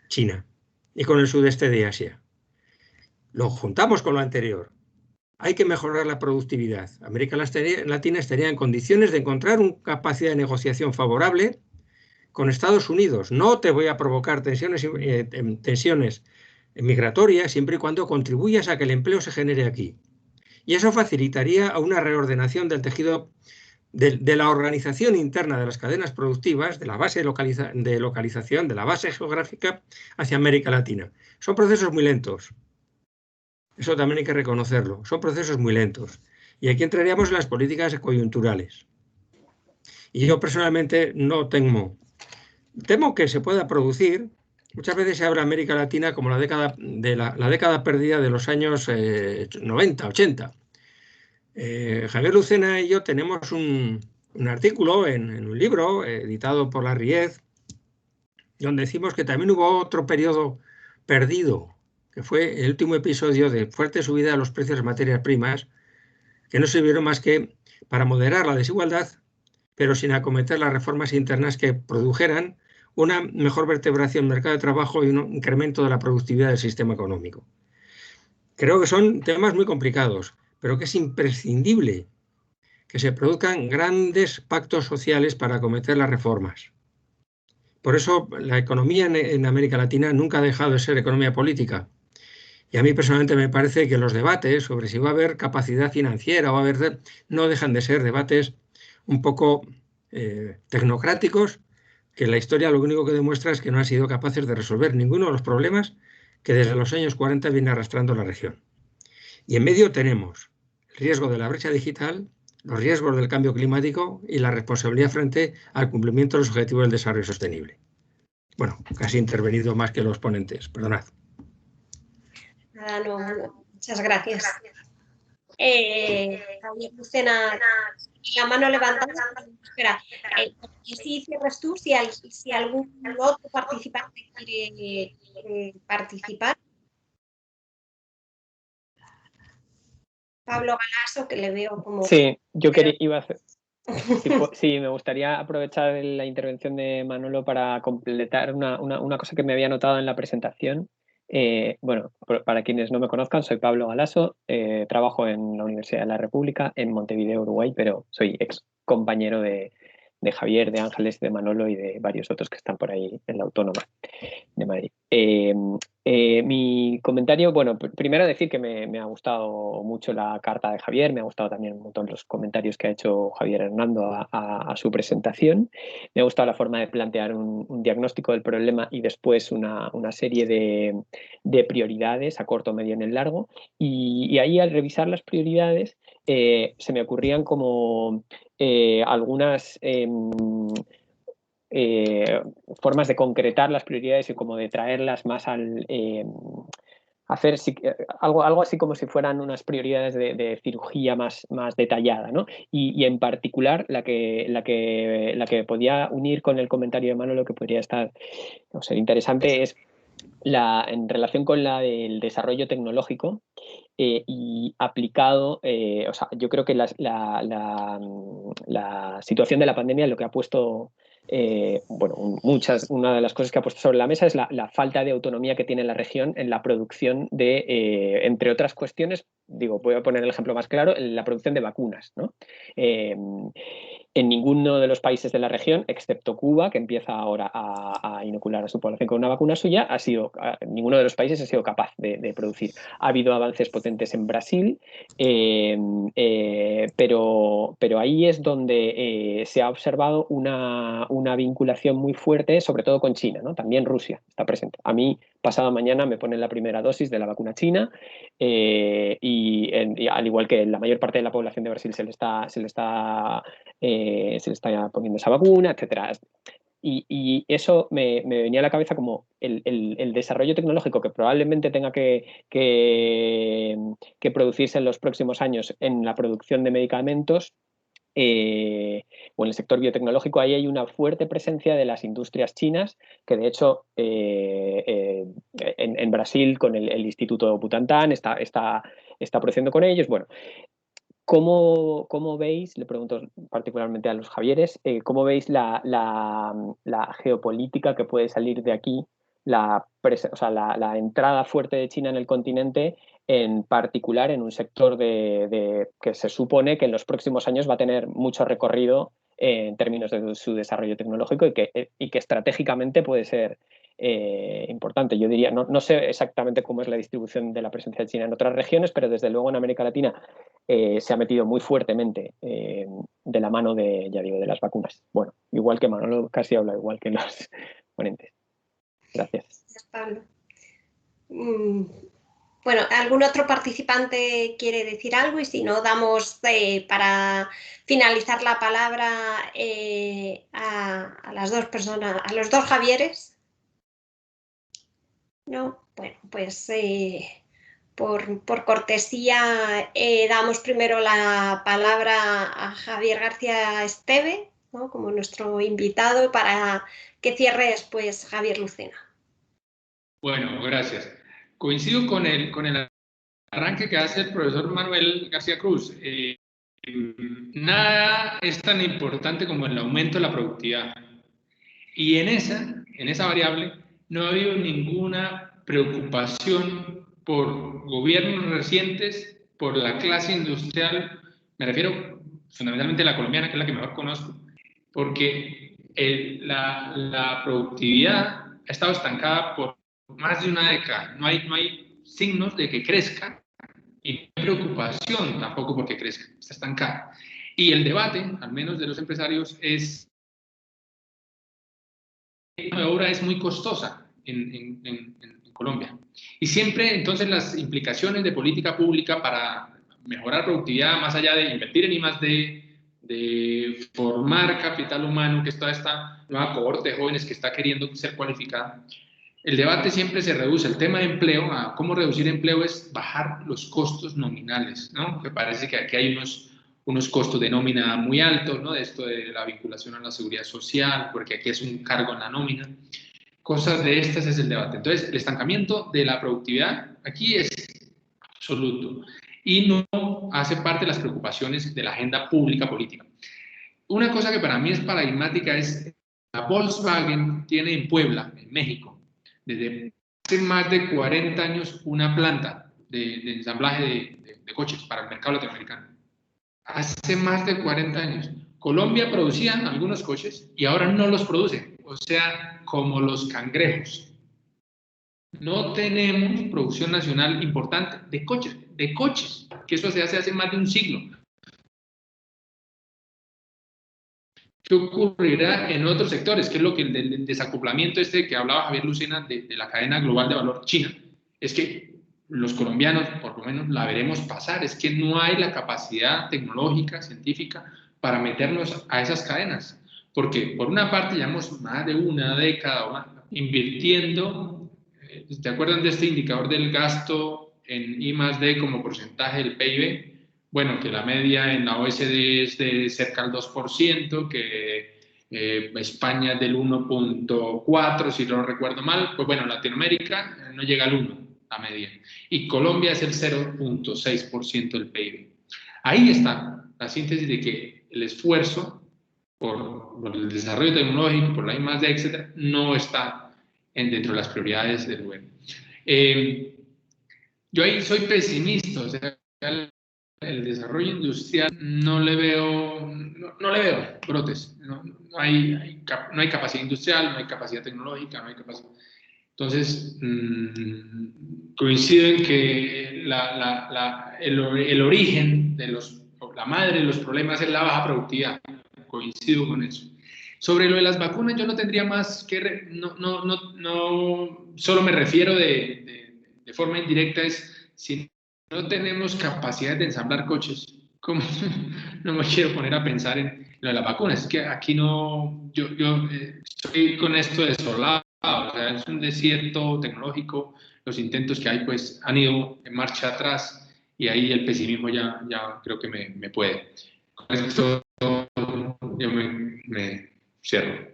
China y con el sudeste de Asia. Lo juntamos con lo anterior. Hay que mejorar la productividad. América Latina estaría en condiciones de encontrar una capacidad de negociación favorable con Estados Unidos. No te voy a provocar tensiones migratorias siempre y cuando contribuyas a que el empleo se genere aquí. Y eso facilitaría una reordenación del tejido de la organización interna de las cadenas productivas, de la base de localización, de la base geográfica hacia América Latina. Son procesos muy lentos. Eso también hay que reconocerlo. Son procesos muy lentos. Y aquí entraríamos en las políticas coyunturales. Y yo personalmente no temo que se pueda producir. Muchas veces se habla de América Latina como la década perdida de los años 90, 80. Javier Lucena y yo tenemos un artículo en un libro editado por la Riez, donde decimos que también hubo otro periodo perdido, que fue el último episodio de fuerte subida de los precios de materias primas, que no sirvieron más que para moderar la desigualdad, pero sin acometer las reformas internas que produjeran una mejor vertebración del mercado de trabajo y un incremento de la productividad del sistema económico. Creo que son temas muy complicados, pero que es imprescindible que se produzcan grandes pactos sociales para acometer las reformas. Por eso la economía en América Latina nunca ha dejado de ser economía política. Y a mí personalmente me parece que los debates sobre si va a haber capacidad financiera no dejan de ser debates un poco tecnocráticos, que la historia lo único que demuestra es que no han sido capaces de resolver ninguno de los problemas que desde los años 40 viene arrastrando la región. Y en medio tenemos el riesgo de la brecha digital, los riesgos del cambio climático y la responsabilidad frente al cumplimiento de los objetivos del desarrollo sostenible. Bueno, casi he intervenido más que los ponentes, perdonad. Nada, no, muchas gracias. Javier Lucena, la mano levantada. Espera, sí, cierras tú, si algún otro participante quiere participar. Pablo Galasso, que le veo como... Sí, yo iba a hacer... Sí, me gustaría aprovechar la intervención de Manolo para completar una cosa que me había notado en la presentación. Bueno, para quienes no me conozcan, soy Pablo Galasso, trabajo en la Universidad de la República en Montevideo, Uruguay, pero soy ex compañero de Javier, de Ángeles, de Manolo y de varios otros que están por ahí en la Autónoma de Madrid. Mi comentario, bueno, primero decir que me ha gustado mucho la carta de Javier, me ha gustado también un montón los comentarios que ha hecho Javier Hernando a su presentación, me ha gustado la forma de plantear un diagnóstico del problema y después una serie de prioridades a corto, medio y en el largo, y ahí al revisar las prioridades se me ocurrían como algunas formas de concretar las prioridades y como de traerlas más al... hacer algo así como si fueran unas prioridades de cirugía más detallada, ¿no? Y en particular la que podía unir con el comentario de Manolo, que podría estar, no sé, interesante, es en relación con la del desarrollo tecnológico y aplicado, o sea, yo creo que la situación de la pandemia lo que ha puesto, bueno, una de las cosas que ha puesto sobre la mesa es la falta de autonomía que tiene la región en la producción de, entre otras cuestiones, digo, voy a poner el ejemplo más claro, en la producción de vacunas, ¿no? En ninguno de los países de la región, excepto Cuba, que empieza ahora a inocular a su población con una vacuna suya, ninguno de los países ha sido capaz de producir. Ha habido avances potentes en Brasil, pero ahí es donde se ha observado una vinculación muy fuerte, sobre todo con China, ¿no? También Rusia está presente. A mí, pasado mañana, me ponen la primera dosis de la vacuna china y al igual que la mayor parte de la población de Brasil se le está poniendo esa vacuna, etcétera. Y eso me venía a la cabeza como el desarrollo tecnológico que probablemente tenga que producirse en los próximos años en la producción de medicamentos o en el sector biotecnológico. Ahí hay una fuerte presencia de las industrias chinas, que de hecho en Brasil con el Instituto Butantan está produciendo con ellos. Bueno, ¿cómo veis, le pregunto particularmente a los Javieres, cómo veis la geopolítica que puede salir de aquí, la entrada fuerte de China en el continente, en particular en un sector que se supone que en los próximos años va a tener mucho recorrido en términos de su desarrollo tecnológico y que estratégicamente puede ser importante? Yo diría, no sé exactamente cómo es la distribución de la presencia de China en otras regiones, pero desde luego en América Latina se ha metido muy fuertemente de la mano de las vacunas. Bueno, igual que Manolo casi habla igual que los ponentes. Gracias. Gracias, Pablo. Bueno, ¿algún otro participante quiere decir algo? Y si no, damos para finalizar la palabra a las dos personas, a los dos Javieres. No, bueno, pues por cortesía damos primero la palabra a Javier García Esteve, ¿no? Como nuestro invitado, para que cierre después Javier Lucena. Bueno, gracias. Coincido con el arranque que hace el profesor Manuel García Cruz. Nada es tan importante como el aumento de la productividad. Y en esa variable no ha habido ninguna preocupación por gobiernos recientes, por la clase industrial, me refiero fundamentalmente a la colombiana, que es la que mejor conozco, porque la productividad ha estado estancada por más de una década. No hay signos de que crezca y no hay preocupación tampoco porque crezca, está estancada. Y el debate, al menos de los empresarios, es de obra es muy costosa en Colombia. Y siempre, entonces, las implicaciones de política pública para mejorar productividad, más allá de invertir en I+D, de formar capital humano, que es toda esta nueva cohorte de jóvenes que está queriendo ser cualificada, el debate siempre se reduce. El tema de empleo, a cómo reducir empleo, es bajar los costos nominales, ¿no? Que parece que aquí hay unos costos de nómina muy altos, ¿no? De esto de la vinculación a la seguridad social, porque aquí es un cargo en la nómina. Cosas de estas es el debate. Entonces, el estancamiento de la productividad aquí es absoluto y no hace parte de las preocupaciones de la agenda pública política. Una cosa que para mí es paradigmática es la Volkswagen tiene en Puebla, en México, desde hace más de 40 años una planta de ensamblaje de coches para el mercado latinoamericano. Hace más de 40 años. Colombia producía algunos coches y ahora no los produce, o sea, como los cangrejos. No tenemos producción nacional importante de coches, que eso se hace más de un siglo. ¿Qué ocurrirá en otros sectores? ¿Qué es lo que el desacoplamiento que hablaba Javier Lucena de la cadena global de valor china? Es que los colombianos, por lo menos, la veremos pasar. Es que no hay la capacidad tecnológica, científica, para meternos a esas cadenas. Porque, por una parte, llevamos más de una década o más invirtiendo. ¿Se acuerdan de este indicador del gasto en I+D como porcentaje del PIB? Bueno, que la media en la OSD es de cerca al 2%, que España es del 1.4%, si no recuerdo mal. Pues bueno, Latinoamérica no llega al 1%, la media. Y Colombia es el 0.6% del PIB. Ahí está la síntesis de que el esfuerzo por el desarrollo tecnológico, por la I+D, etcétera, no está dentro de las prioridades del gobierno. Yo ahí soy pesimista, o sea, el desarrollo industrial no le veo brotes, no hay capacidad industrial, no hay capacidad tecnológica, no hay capacidad. Entonces, coincido en que el origen de la madre de los problemas es la baja productividad, coincido con eso. Sobre lo de las vacunas, yo no tendría más que, no solo me refiero de forma indirecta, es si no tenemos capacidad de ensamblar coches, ¿cómo? No me quiero poner a pensar en lo de las vacunas. Es que aquí no, yo estoy con esto desolado, o sea, es un desierto tecnológico. Los intentos que hay, pues, han ido en marcha atrás y ahí el pesimismo ya creo que me puede. Con esto yo me cierro.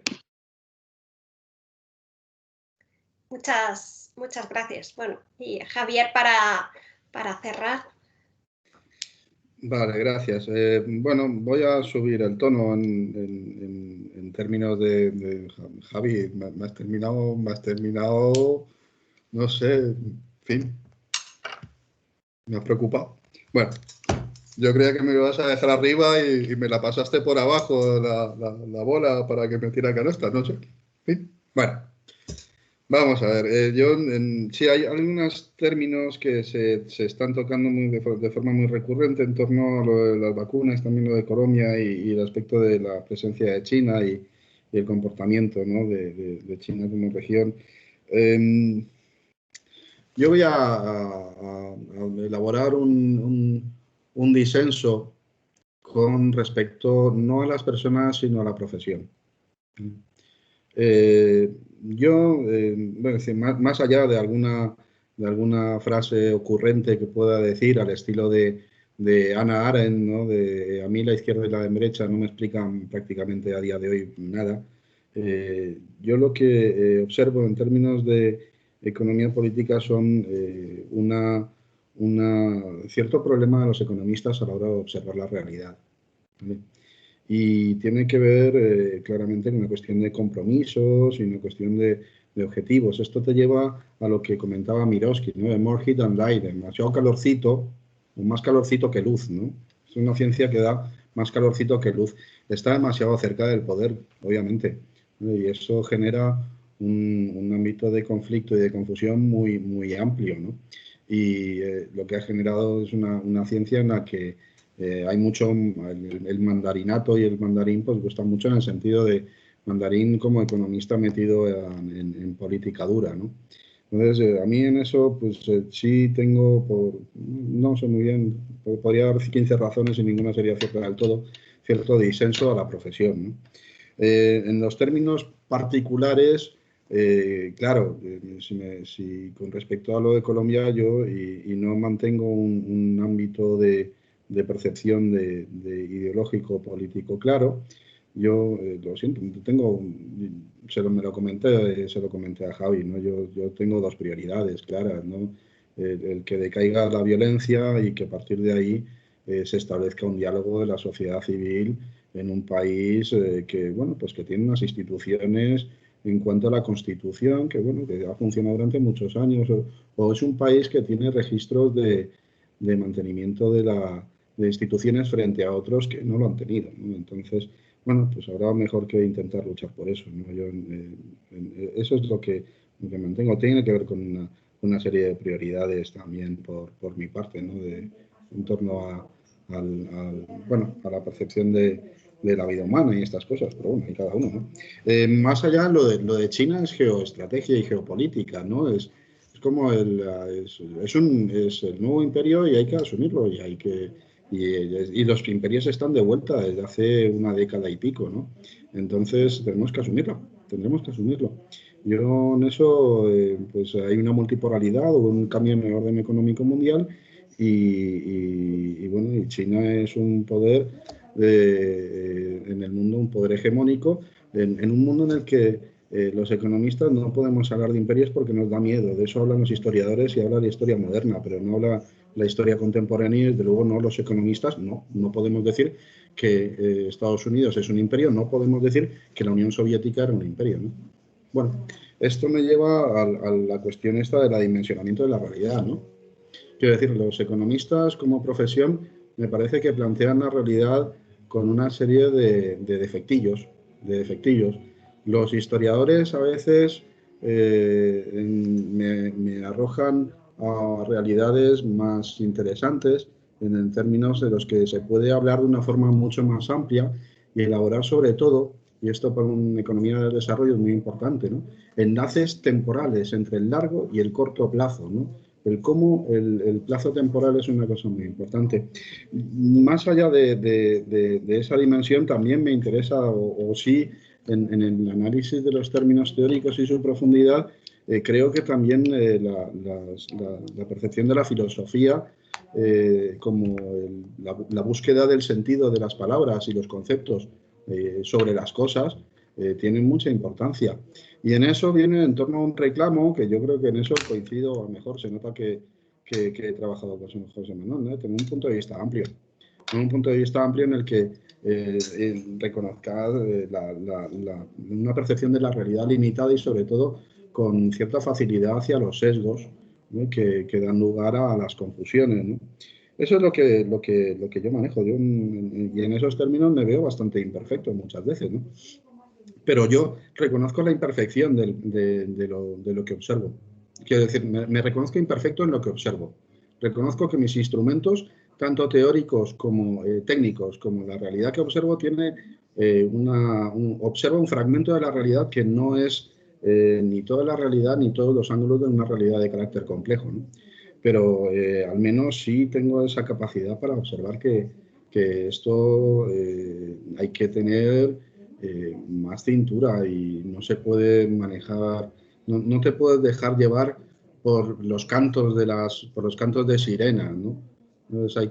Muchas gracias. Bueno, y Javier, para cerrar. Vale, gracias. Bueno, voy a subir el tono en términos de Javi. Me has terminado, no sé, en fin, me has preocupado. Bueno, yo creía que me ibas a dejar arriba y me la pasaste por abajo la bola para que metiera canasta, no sé. En fin, bueno. Vamos a ver, sí hay algunos términos que se están tocando de forma muy recurrente en torno a lo de las vacunas, también lo de Colombia y el aspecto de la presencia de China y el comportamiento, ¿no?, de China como región. Yo voy a elaborar un disenso con respecto no a las personas, sino a la profesión. Bueno, más allá de alguna frase ocurrente que pueda decir al estilo de Hannah Arendt, ¿no?, de a mí la izquierda y la derecha no me explican prácticamente a día de hoy nada. Yo lo que observo en términos de economía política son cierto problema de los economistas a la hora de observar la realidad, ¿vale? Y tiene que ver claramente con una cuestión de compromisos y una cuestión de objetivos. Esto te lleva a lo que comentaba Miroski, ¿no?, de more heat than light, demasiado calorcito, o más calorcito que luz, ¿no? Es una ciencia que da más calorcito que luz. Está demasiado cerca del poder, obviamente, ¿no? Y eso genera un ámbito de conflicto y de confusión muy, muy amplio, ¿no? Y lo que ha generado es una ciencia en la que hay mucho, el mandarinato y el mandarín pues gusta mucho en el sentido de mandarín como economista metido en política dura, ¿no? Entonces, a mí en eso, pues sí tengo, no sé muy bien, podría dar 15 razones y ninguna sería cierta del todo, cierto disenso a la profesión, ¿no? En los términos particulares, claro, si con respecto a lo de Colombia yo y no mantengo un ámbito de percepción de ideológico político claro, yo lo siento, me lo comenté a Javi, ¿no? Yo tengo dos prioridades claras, ¿no? El que decaiga la violencia y que a partir de ahí se establezca un diálogo de la sociedad civil en un país que, bueno, pues que tiene unas instituciones en cuanto a la Constitución, que, bueno, que ha funcionado durante muchos años, o es un país que tiene registros de mantenimiento de instituciones frente a otros que no lo han tenido, ¿no? Entonces, bueno, pues habrá mejor que intentar luchar por eso, ¿no? Eso es lo que mantengo. Tiene que ver con una serie de prioridades también por mi parte, ¿no? En torno a la percepción de la vida humana y estas cosas, pero bueno, hay cada uno, ¿no? Más allá, lo de China es geoestrategia y geopolítica, ¿no? Es como es el nuevo imperio y hay que asumirlo y los imperios están de vuelta desde hace una década y pico, ¿no? Entonces tendremos que asumirlo. Yo en eso, pues hay una multipolaridad o un cambio en el orden económico mundial y bueno, y China es un poder en el mundo, un poder hegemónico, en un mundo en el que los economistas no podemos hablar de imperios porque nos da miedo. De eso hablan los historiadores y habla de historia moderna, pero no habla la historia contemporánea y desde luego no los economistas. No podemos decir que Estados Unidos es un imperio, no podemos decir que la Unión Soviética era un imperio, ¿no? Bueno, esto me lleva a la cuestión esta de la dimensionamiento de la realidad, ¿no? Quiero decir, los economistas como profesión me parece que plantean la realidad con una serie de defectillos. Los historiadores a veces me arrojan a realidades más interesantes en términos de los que se puede hablar de una forma mucho más amplia y elaborar sobre todo, y esto para una economía del desarrollo es muy importante, ¿no? Enlaces temporales entre el largo y el corto plazo, ¿no? El cómo el plazo temporal es una cosa muy importante. Más allá de esa dimensión, también me interesa, o sí, en el análisis de los términos teóricos y su profundidad, creo que también la percepción de la filosofía como la búsqueda del sentido de las palabras y los conceptos sobre las cosas tienen mucha importancia. Y en eso viene en torno a un reclamo, que yo creo que en eso coincido, a lo mejor se nota que he trabajado con José Manuel, ¿no? Tengo un punto de vista amplio. Un punto de vista amplio en el que reconozca una percepción de la realidad limitada y sobre todo con cierta facilidad hacia los sesgos, ¿no? que dan lugar a las confusiones, ¿no? Eso es lo que yo manejo. Y en esos términos me veo bastante imperfecto muchas veces, ¿no? Pero yo reconozco la imperfección de lo que observo. Quiero decir, me reconozco imperfecto en lo que observo. Reconozco que mis instrumentos, tanto teóricos como técnicos, como la realidad que observo, observa un fragmento de la realidad que no es ni toda la realidad ni todos los ángulos de una realidad de carácter complejo, ¿no? Pero al menos sí tengo esa capacidad para observar que esto hay que tener más cintura y no se puede manejar, no te puedes dejar llevar por los cantos de sirena, ¿no? Entonces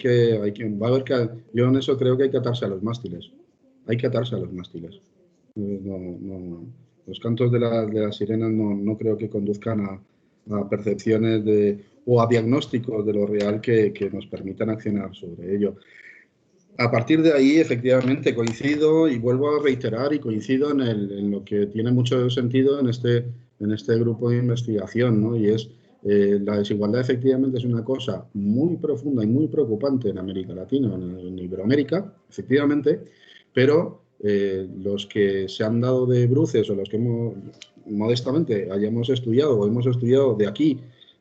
yo en eso creo que hay que atarse a los mástiles. Los cantos de las sirenas no creo que conduzcan a percepciones o a diagnósticos de lo real que nos permitan accionar sobre ello. A partir de ahí, efectivamente, coincido y vuelvo a reiterar y coincido en lo que tiene mucho sentido en este grupo de investigación, ¿no? Y es la desigualdad, efectivamente, es una cosa muy profunda y muy preocupante en América Latina, en Iberoamérica, efectivamente, pero los que se han dado de bruces o los que modestamente hayamos estudiado o hemos estudiado de aquí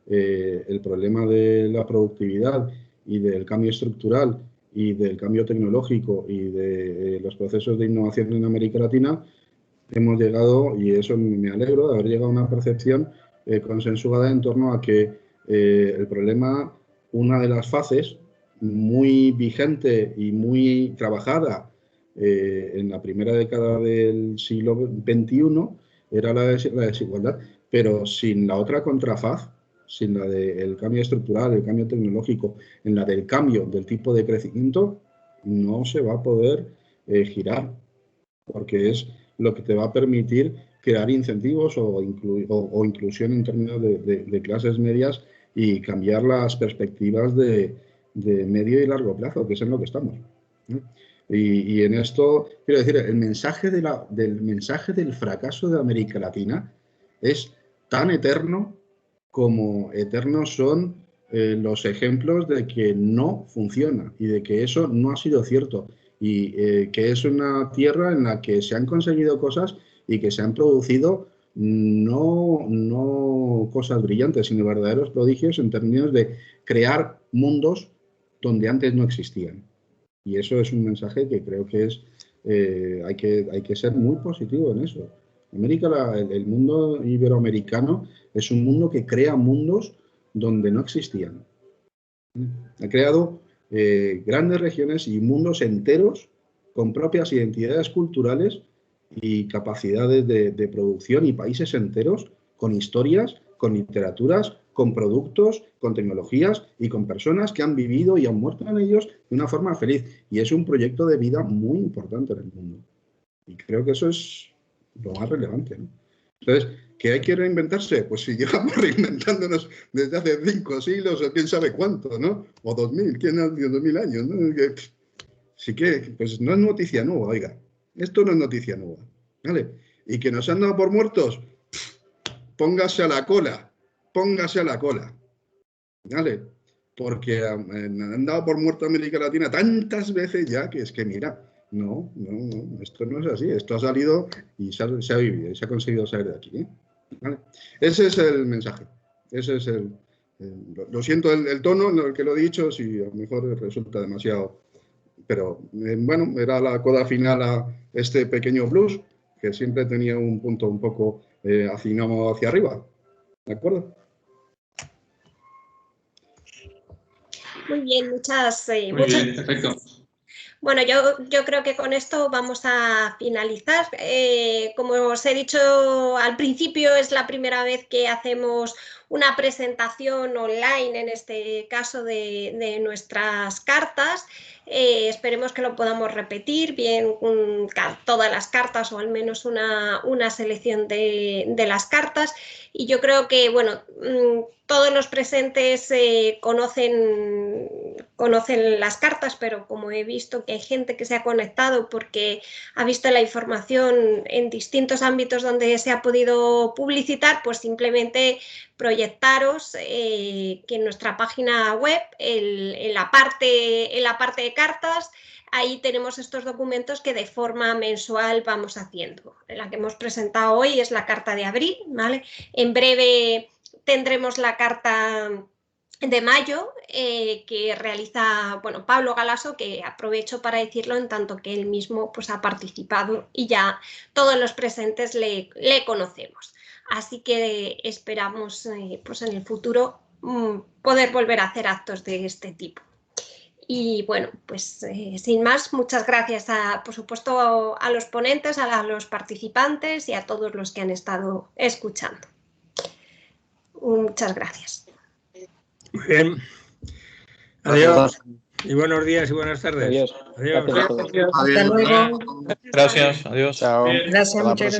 el problema de la productividad y del cambio estructural y del cambio tecnológico y de los procesos de innovación en América Latina, hemos llegado, y eso me alegro, de haber llegado a una percepción consensuada en torno a que el problema, una de las fases muy vigente y muy trabajada en la primera década del siglo XXI era la desigualdad, pero sin la otra contrafaz, sin la del cambio estructural, el cambio tecnológico, en la del cambio del tipo de crecimiento, no se va a poder girar, porque es lo que te va a permitir crear incentivos o inclusión en términos de clases medias y cambiar las perspectivas de medio y largo plazo, que es en lo que estamos, ¿no? Y en esto, quiero decir, el mensaje del fracaso de América Latina es tan eterno como eternos son los ejemplos de que no funciona y de que eso no ha sido cierto, y que es una tierra en la que se han conseguido cosas y que se han producido no cosas brillantes, sino verdaderos prodigios en términos de crear mundos donde antes no existían. Y eso es un mensaje que creo que es hay que ser muy positivo en eso. El mundo iberoamericano es un mundo que crea mundos donde no existían. Ha creado grandes regiones y mundos enteros con propias identidades culturales y capacidades de producción, y países enteros con historias, con literaturas, con productos, con tecnologías y con personas que han vivido y han muerto en ellos de una forma feliz. Y es un proyecto de vida muy importante en el mundo. Y creo que eso es lo más relevante, ¿no? Entonces, ¿que hay que reinventarse? Pues si llevamos reinventándonos desde hace 5 siglos o quién sabe cuánto, ¿no? O 2000, ¿quién ha dicho 2000 años? ¿No? Sí que, pues no es noticia nueva, oiga. Esto no es noticia nueva, ¿vale? Y que nos han dado por muertos, póngase a la cola, ¿vale? Porque han dado por muerto a América Latina tantas veces ya que es que, mira, no, esto no es así. Esto ha salido y se ha vivido y se ha conseguido salir de aquí, ¿eh? ¿Vale? Ese es el mensaje. Ese es lo siento el tono en el que lo he dicho, si a lo mejor resulta demasiado. Pero bueno, era la coda final a este pequeño blues, que siempre tenía un punto un poco afinado hacia arriba. ¿De acuerdo? Muy bien, muchas bien, perfecto. Bueno, yo creo que con esto vamos a finalizar. Como os he dicho al principio, es la primera vez que hacemos una presentación online, en este caso de nuestras cartas. Esperemos que lo podamos repetir, bien todas las cartas o al menos una selección de las cartas. Y yo creo que, bueno, todos los presentes conocen las cartas, pero como he visto que hay gente que se ha conectado porque ha visto la información en distintos ámbitos donde se ha podido publicitar, pues simplemente proyectaros que en nuestra página web, en la parte de cartas, ahí tenemos estos documentos que de forma mensual vamos haciendo. La que hemos presentado hoy es la carta de abril, ¿vale? En breve tendremos la carta de mayo que realiza, bueno, Pablo Galasso, que aprovecho para decirlo en tanto que él mismo pues ha participado y ya todos los presentes le conocemos. Así que esperamos pues en el futuro poder volver a hacer actos de este tipo. Y bueno, pues sin más, muchas gracias por supuesto a los ponentes, a los participantes y a todos los que han estado escuchando. Muchas gracias. Muy bien. Adiós. Y buenos días y buenas tardes. Adiós. Adiós. Gracias a todos. Hasta luego. Gracias, adiós. Gracias, muchas gracias.